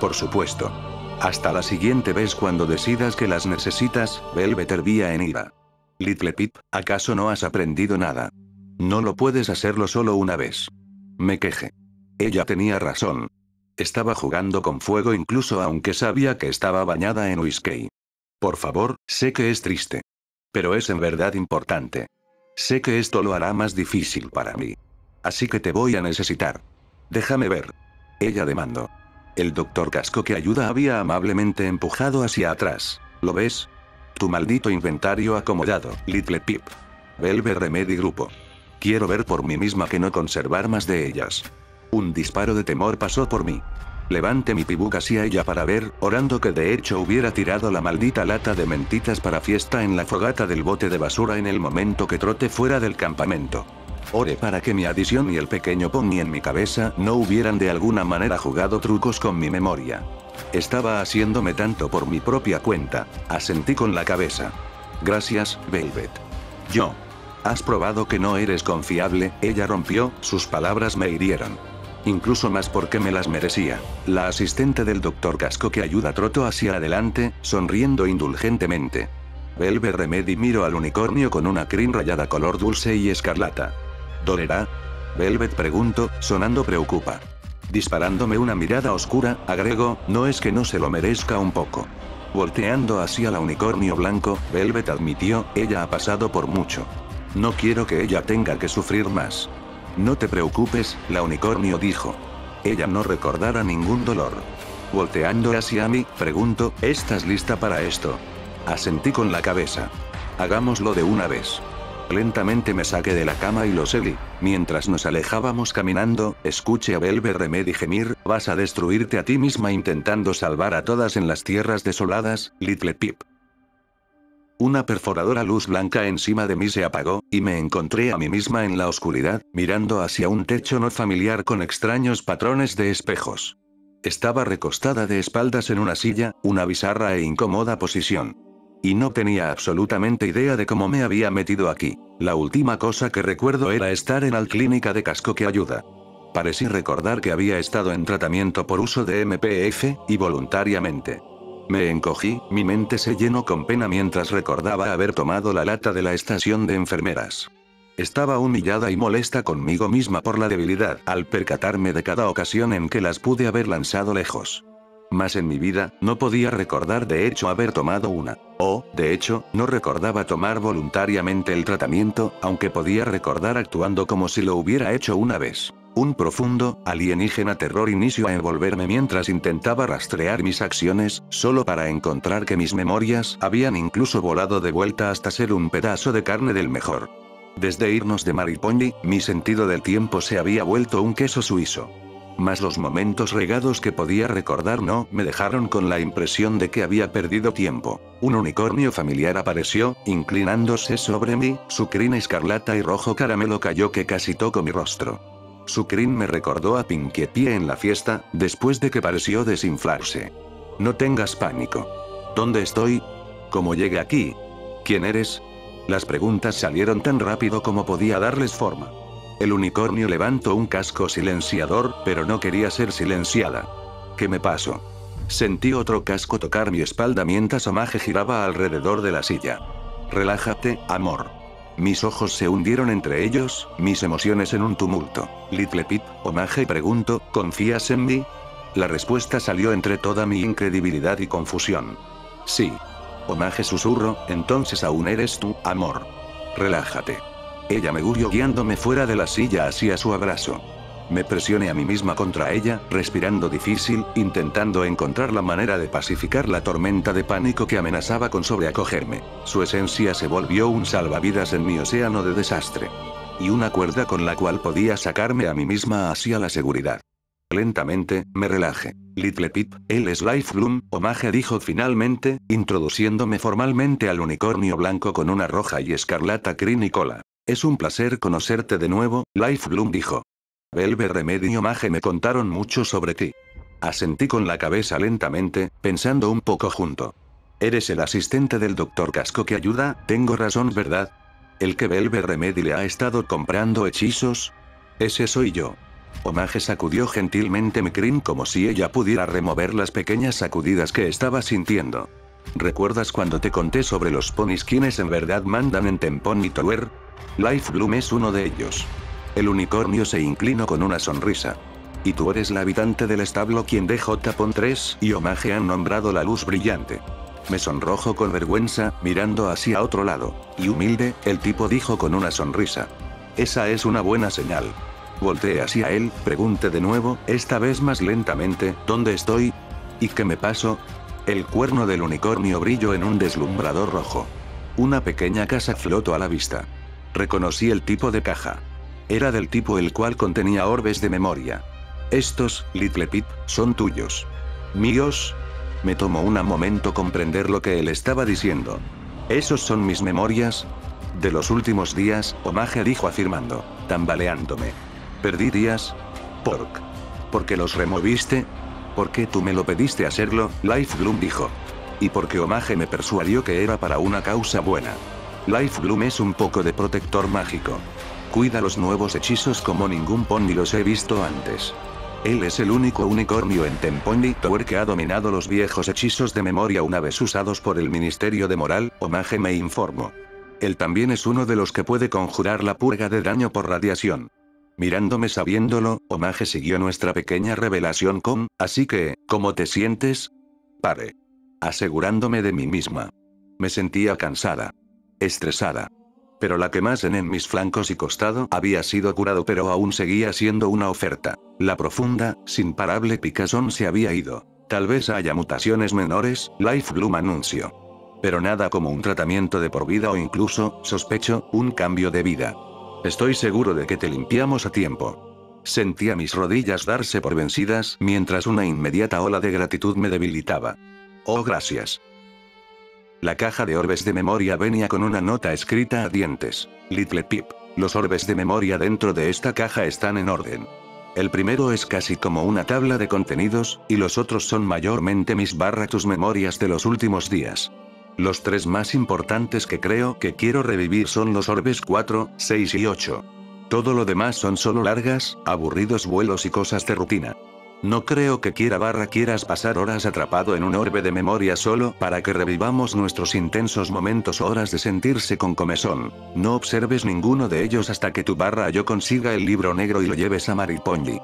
Por supuesto. Hasta la siguiente vez cuando decidas que las necesitas, Velvet hervía en ira. Little Pip, ¿acaso no has aprendido nada? No lo puedes hacerlo solo una vez. Me quejé. Ella tenía razón. Estaba jugando con fuego incluso aunque sabía que estaba bañada en whisky. Por favor, sé que es triste. Pero es en verdad importante. Sé que esto lo hará más difícil para mí. Así que te voy a necesitar. Déjame ver. Ella demandó. El doctor Casco que ayuda había amablemente empujado hacia atrás. ¿Lo ves? Tu maldito inventario acomodado, Little Pip. Velvet Remedy Grupo. Quiero ver por mí misma que no conservar más de ellas. Un disparo de temor pasó por mí. Levanté mi pibuk hacia ella para ver, orando que de hecho hubiera tirado la maldita lata de mentitas para fiesta en la fogata del bote de basura en el momento que trote fuera del campamento. Oré para que mi adición y el pequeño pony en mi cabeza no hubieran de alguna manera jugado trucos con mi memoria. Estaba haciéndome tanto por mi propia cuenta, asentí con la cabeza. Gracias, Velvet. Yo. Has probado que no eres confiable, ella rompió, sus palabras me hirieron. Incluso más porque me las merecía. La asistente del doctor Casco que ayuda trotó hacia adelante, sonriendo indulgentemente. Velvet Remedy miró al unicornio con una crin rayada color dulce y escarlata. ¿Dolerá? Velvet preguntó, sonando preocupa. Disparándome una mirada oscura, agregó, no es que no se lo merezca un poco. Volteando hacia la unicornio blanco, Velvet admitió, ella ha pasado por mucho. No quiero que ella tenga que sufrir más. No te preocupes, la unicornio dijo. Ella no recordará ningún dolor. Volteando hacia mí, pregunto, ¿estás lista para esto? Asentí con la cabeza. Hagámoslo de una vez. Lentamente me saqué de la cama y lo seguí. Mientras nos alejábamos caminando, escuché a Velvet Remedy gemir, vas a destruirte a ti misma intentando salvar a todas en las tierras desoladas, Little Pip. Una perforadora luz blanca encima de mí se apagó, y me encontré a mí misma en la oscuridad, mirando hacia un techo no familiar con extraños patrones de espejos. Estaba recostada de espaldas en una silla, una bizarra e incómoda posición. Y no tenía absolutamente idea de cómo me había metido aquí. La última cosa que recuerdo era estar en la clínica de Casco que ayuda. Parecí recordar que había estado en tratamiento por uso de MPF, y voluntariamente. Me encogí, mi mente se llenó con pena mientras recordaba haber tomado la lata de la estación de enfermeras. Estaba humillada y molesta conmigo misma por la debilidad al percatarme de cada ocasión en que las pude haber lanzado lejos. Mas en mi vida, no podía recordar de hecho haber tomado una. De hecho, no recordaba tomar voluntariamente el tratamiento, aunque podía recordar actuando como si lo hubiera hecho una vez. Un profundo, alienígena terror inició a envolverme mientras intentaba rastrear mis acciones, solo para encontrar que mis memorias habían incluso volado de vuelta hasta ser un pedazo de carne del mejor. Desde irnos de Maripony, mi sentido del tiempo se había vuelto un queso suizo. Mas los momentos regados que podía recordar no me dejaron con la impresión de que había perdido tiempo. Un unicornio familiar apareció, inclinándose sobre mí, su crin escarlata y rojo caramelo cayó que casi tocó mi rostro. Su crin me recordó a Pinkie Pie en la fiesta, después de que pareció desinflarse. No tengas pánico. ¿Dónde estoy? ¿Cómo llegué aquí? ¿Quién eres? Las preguntas salieron tan rápido como podía darles forma. El unicornio levantó un casco silenciador, pero no quería ser silenciada. ¿Qué me pasó? Sentí otro casco tocar mi espalda mientras Omage giraba alrededor de la silla. Relájate, amor. Mis ojos se hundieron entre ellos, mis emociones en un tumulto. Little Pip, Omage preguntó, ¿confías en mí? La respuesta salió entre toda mi incredibilidad y confusión. Sí. Omage susurró, entonces aún eres tú, amor. Relájate. Ella me guió guiándome fuera de la silla hacia su abrazo. Me presioné a mí misma contra ella, respirando difícil, intentando encontrar la manera de pacificar la tormenta de pánico que amenazaba con sobreacogerme. Su esencia se volvió un salvavidas en mi océano de desastre. Y una cuerda con la cual podía sacarme a mí misma hacia la seguridad. Lentamente, me relajé. Little Pip, él es Life Bloom, Omage dijo finalmente, introduciéndome formalmente al unicornio blanco con una roja y escarlata crin y cola. Es un placer conocerte de nuevo, Life Bloom dijo. Velvet Remedy y Omage me contaron mucho sobre ti. Asentí con la cabeza lentamente, pensando un poco junto. Eres el asistente del doctor Casco que ayuda, tengo razón, ¿verdad? ¿El que Velvet Remedy le ha estado comprando hechizos? Ese soy yo. Omage sacudió gentilmente mi crin como si ella pudiera remover las pequeñas sacudidas que estaba sintiendo. ¿Recuerdas cuando te conté sobre los ponis quienes en verdad mandan en Tempón Tower? Life Bloom es uno de ellos. El unicornio se inclinó con una sonrisa. Y tú eres la habitante del establo quien DJ Pon 3 y Omage han nombrado la luz brillante. Me sonrojo con vergüenza, mirando hacia otro lado. Y humilde, el tipo dijo con una sonrisa. Esa es una buena señal. Volteé hacia él, pregunté de nuevo, esta vez más lentamente, ¿dónde estoy? ¿Y qué me pasó? El cuerno del unicornio brilló en un deslumbrador rojo. Una pequeña casa flotó a la vista. Reconocí el tipo de caja. Era del tipo el cual contenía orbes de memoria. Estos, Little Pip, son tuyos. ¿Míos? Me tomó un momento comprender lo que él estaba diciendo. ¿Esos son mis memorias? De los últimos días, Omage dijo afirmando, tambaleándome. ¿Perdí días? ¿Por qué los removiste? ¿Por qué tú me lo pediste hacerlo? Life Gloom dijo. Y porque Omage me persuadió que era para una causa buena. Life Gloom es un poco de protector mágico. Cuida los nuevos hechizos como ningún pony los he visto antes. Él es el único unicornio en Tempondi Tower que ha dominado los viejos hechizos de memoria una vez usados por el Ministerio de Moral, Omage me informó. Él también es uno de los que puede conjurar la purga de daño por radiación. Mirándome sabiéndolo, Omage siguió nuestra pequeña revelación con, así que, ¿cómo te sientes? Paré. Asegurándome de mí misma. Me sentía cansada. Estresada. Pero la que más en mis flancos y costado había sido curado pero aún seguía siendo una oferta. La profunda, imparable picazón se había ido. Tal vez haya mutaciones menores, Life Gloom anunció. Pero nada como un tratamiento de por vida o incluso, sospecho, un cambio de vida. Estoy seguro de que te limpiamos a tiempo. Sentía mis rodillas darse por vencidas mientras una inmediata ola de gratitud me debilitaba. Oh, gracias. La caja de orbes de memoria venía con una nota escrita a dientes. Little Pip, los orbes de memoria dentro de esta caja están en orden. El primero es casi como una tabla de contenidos, y los otros son mayormente tus memorias de los últimos días. Los tres más importantes que creo que quiero revivir son los orbes 4, 6 y 8. Todo lo demás son solo largas, aburridos vuelos y cosas de rutina. No creo que quieras pasar horas atrapado en un orbe de memoria solo para que revivamos nuestros intensos momentos o horas de sentirse con comezón. No observes ninguno de ellos hasta que yo consiga el libro negro y lo lleves a Maripongi.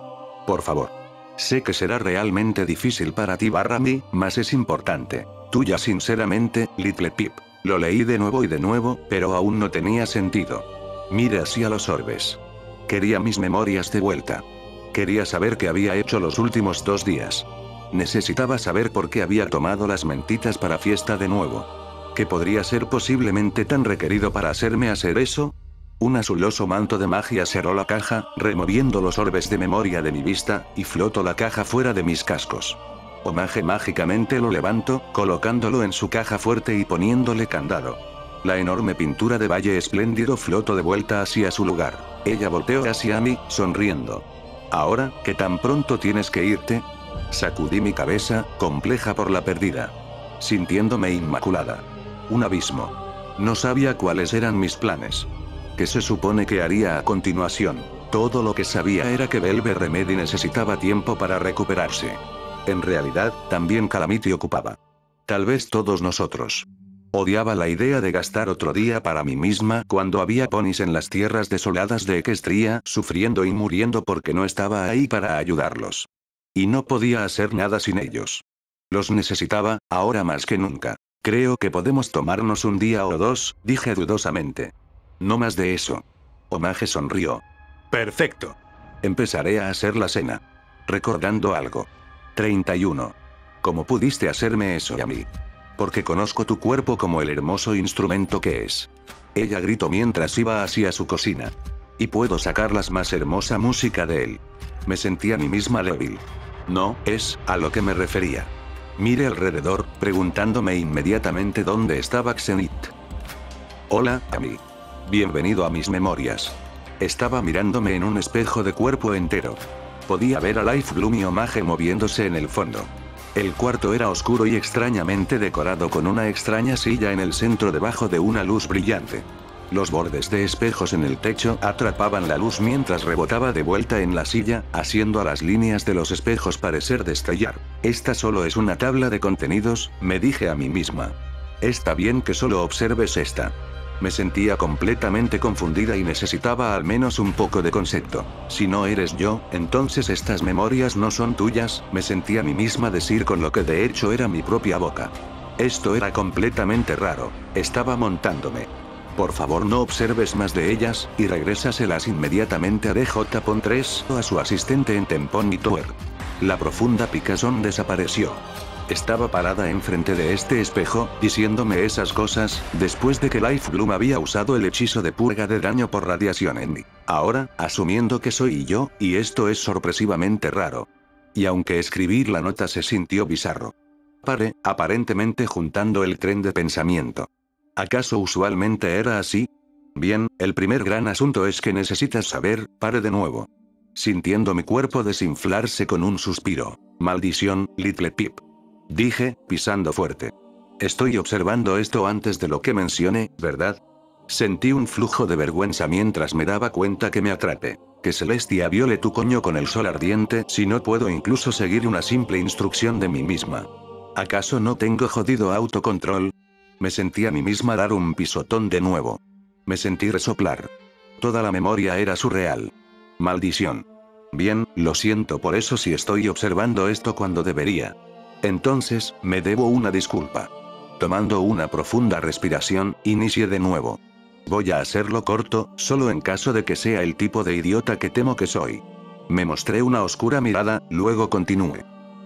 Por favor. Sé que será realmente difícil para ti mí, mas es importante. Tuya sinceramente, Little Pip. Lo leí de nuevo, pero aún no tenía sentido. Mire hacia los orbes. Quería mis memorias de vuelta. Quería saber qué había hecho los últimos 2 días. Necesitaba saber por qué había tomado las mentitas para fiesta de nuevo. ¿Qué podría ser posiblemente tan requerido para hacerme hacer eso? Un azuloso manto de magia cerró la caja, removiendo los orbes de memoria de mi vista, y flotó la caja fuera de mis cascos. Omage mágicamente lo levantó, colocándolo en su caja fuerte y poniéndole candado. La enorme pintura de Valle Espléndido flotó de vuelta hacia su lugar. Ella volteó hacia mí, sonriendo. ¿Ahora, que tan pronto tienes que irte? Sacudí mi cabeza, compleja por la pérdida. Sintiéndome inmaculada. Un abismo. No sabía cuáles eran mis planes. ¿Qué se supone que haría a continuación? Todo lo que sabía era que Velvet Remedy necesitaba tiempo para recuperarse. En realidad, también Calamity ocupaba. Tal vez todos nosotros. Odiaba la idea de gastar otro día para mí misma cuando había ponis en las tierras desoladas de Equestria sufriendo y muriendo porque no estaba ahí para ayudarlos. Y no podía hacer nada sin ellos. Los necesitaba, ahora más que nunca. Creo que podemos tomarnos un día o 2, dije dudosamente. No más de eso. Omage sonrió. Perfecto. Empezaré a hacer la cena. Recordando algo. 31. ¿Cómo pudiste hacerme eso a mí? Porque conozco tu cuerpo como el hermoso instrumento que es. Ella gritó mientras iba hacia su cocina. Y puedo sacar la más hermosa música de él. Me sentí a mí misma débil. No, es a lo que me refería. Miré alrededor, preguntándome inmediatamente dónde estaba Xenit. Hola, Ami. Bienvenido a mis memorias. Estaba mirándome en un espejo de cuerpo entero. Podía ver a Life Gloom y Omage moviéndose en el fondo. El cuarto era oscuro y extrañamente decorado con una extraña silla en el centro debajo de una luz brillante. Los bordes de espejos en el techo atrapaban la luz mientras rebotaba de vuelta en la silla, haciendo a las líneas de los espejos parecer destellar. Esta solo es una tabla de contenidos, me dije a mí misma. Está bien que solo observes esta. Me sentía completamente confundida y necesitaba al menos un poco de concepto. Si no eres yo, entonces estas memorias no son tuyas, me sentí a mí misma decir con lo que de hecho era mi propia boca. Esto era completamente raro. Estaba montándome. Por favor no observes más de ellas, y regrésaselas inmediatamente a DJ-3 o a su asistente en Tempón y Tower. La profunda picazón desapareció. Estaba parada enfrente de este espejo, diciéndome esas cosas, después de que Life Bloom había usado el hechizo de purga de daño por radiación en mí. Ahora, asumiendo que soy yo, y esto es sorpresivamente raro. Y aunque escribir la nota se sintió bizarro. Paré, aparentemente juntando el tren de pensamiento. ¿Acaso usualmente era así? Bien, el primer gran asunto es que necesitas saber, pare de nuevo. Sintiendo mi cuerpo desinflarse con un suspiro. Maldición, Little Pip. Dije, pisando fuerte. Estoy observando esto antes de lo que mencioné, ¿verdad? Sentí un flujo de vergüenza mientras me daba cuenta que me atrapé. Que Celestia viole tu coño con el sol ardiente si no puedo incluso seguir una simple instrucción de mí misma. ¿Acaso no tengo jodido autocontrol? Me sentí a mí misma dar un pisotón de nuevo. Me sentí resoplar. Toda la memoria era surreal. Maldición. Bien, lo siento por eso si estoy observando esto cuando debería. Entonces, me debo una disculpa. Tomando una profunda respiración, inicié de nuevo. Voy a hacerlo corto, solo en caso de que sea el tipo de idiota que temo que soy. Me mostré una oscura mirada, luego continué.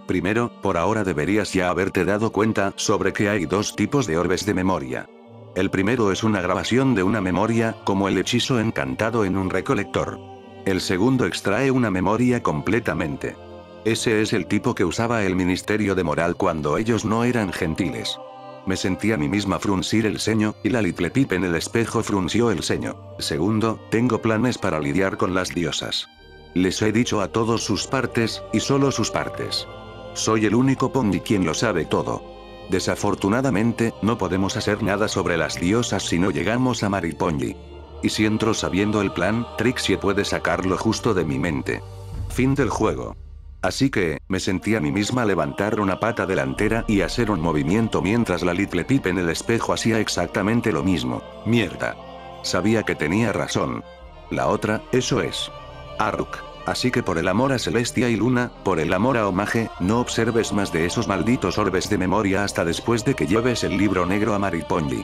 Primero, por ahora deberías ya haberte dado cuenta sobre que hay dos tipos de orbes de memoria. El primero es una grabación de una memoria, como el hechizo encantado en un recolector. El segundo extrae una memoria completamente. Ese es el tipo que usaba el Ministerio de Moral cuando ellos no eran gentiles. Me sentí a mí misma fruncir el ceño, y la Little Pip en el espejo frunció el ceño. Segundo, tengo planes para lidiar con las diosas. Les he dicho a todos sus partes, y solo sus partes. Soy el único Pongi quien lo sabe todo. Desafortunadamente, no podemos hacer nada sobre las diosas si no llegamos a Maripongi. Y si entro sabiendo el plan, Trixie puede sacarlo justo de mi mente. Fin del juego. Así que, me sentí a mí misma levantar una pata delantera y hacer un movimiento mientras la Little Pip en el espejo hacía exactamente lo mismo. Mierda. Sabía que tenía razón. La otra, eso es. Aruk. Así que por el amor a Celestia y Luna, por el amor a Omage, no observes más de esos malditos orbes de memoria hasta después de que lleves el libro negro a Maripongi.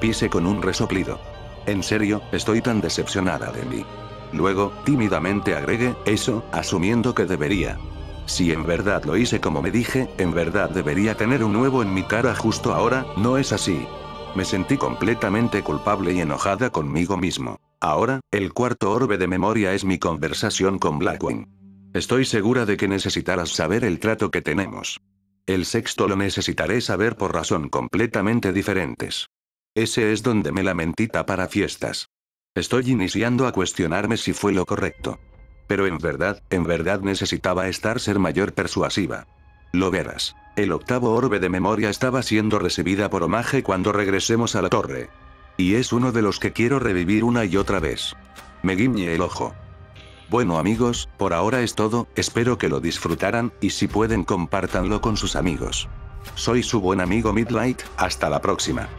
Pise con un resoplido. En serio, estoy tan decepcionada de mí. Luego, tímidamente agregué, eso, asumiendo que debería. Si en verdad lo hice como me dije, en verdad debería tener un nuevo en mi cara justo ahora, ¿no es así? Me sentí completamente culpable y enojada conmigo mismo. Ahora, el cuarto orbe de memoria es mi conversación con Blackwing. Estoy segura de que necesitarás saber el trato que tenemos. El sexto lo necesitaré saber por razón completamente diferentes. Ese es donde me lamentita para fiestas. Estoy iniciando a cuestionarme si fue lo correcto. Pero en verdad necesitaba ser mayor persuasiva. Lo verás. El octavo orbe de memoria estaba siendo recibida por Omage cuando regresemos a la torre. Y es uno de los que quiero revivir una y otra vez. Me guiñé el ojo. Bueno amigos, por ahora es todo, espero que lo disfrutaran, y si pueden compártanlo con sus amigos. Soy su buen amigo Midlight, hasta la próxima.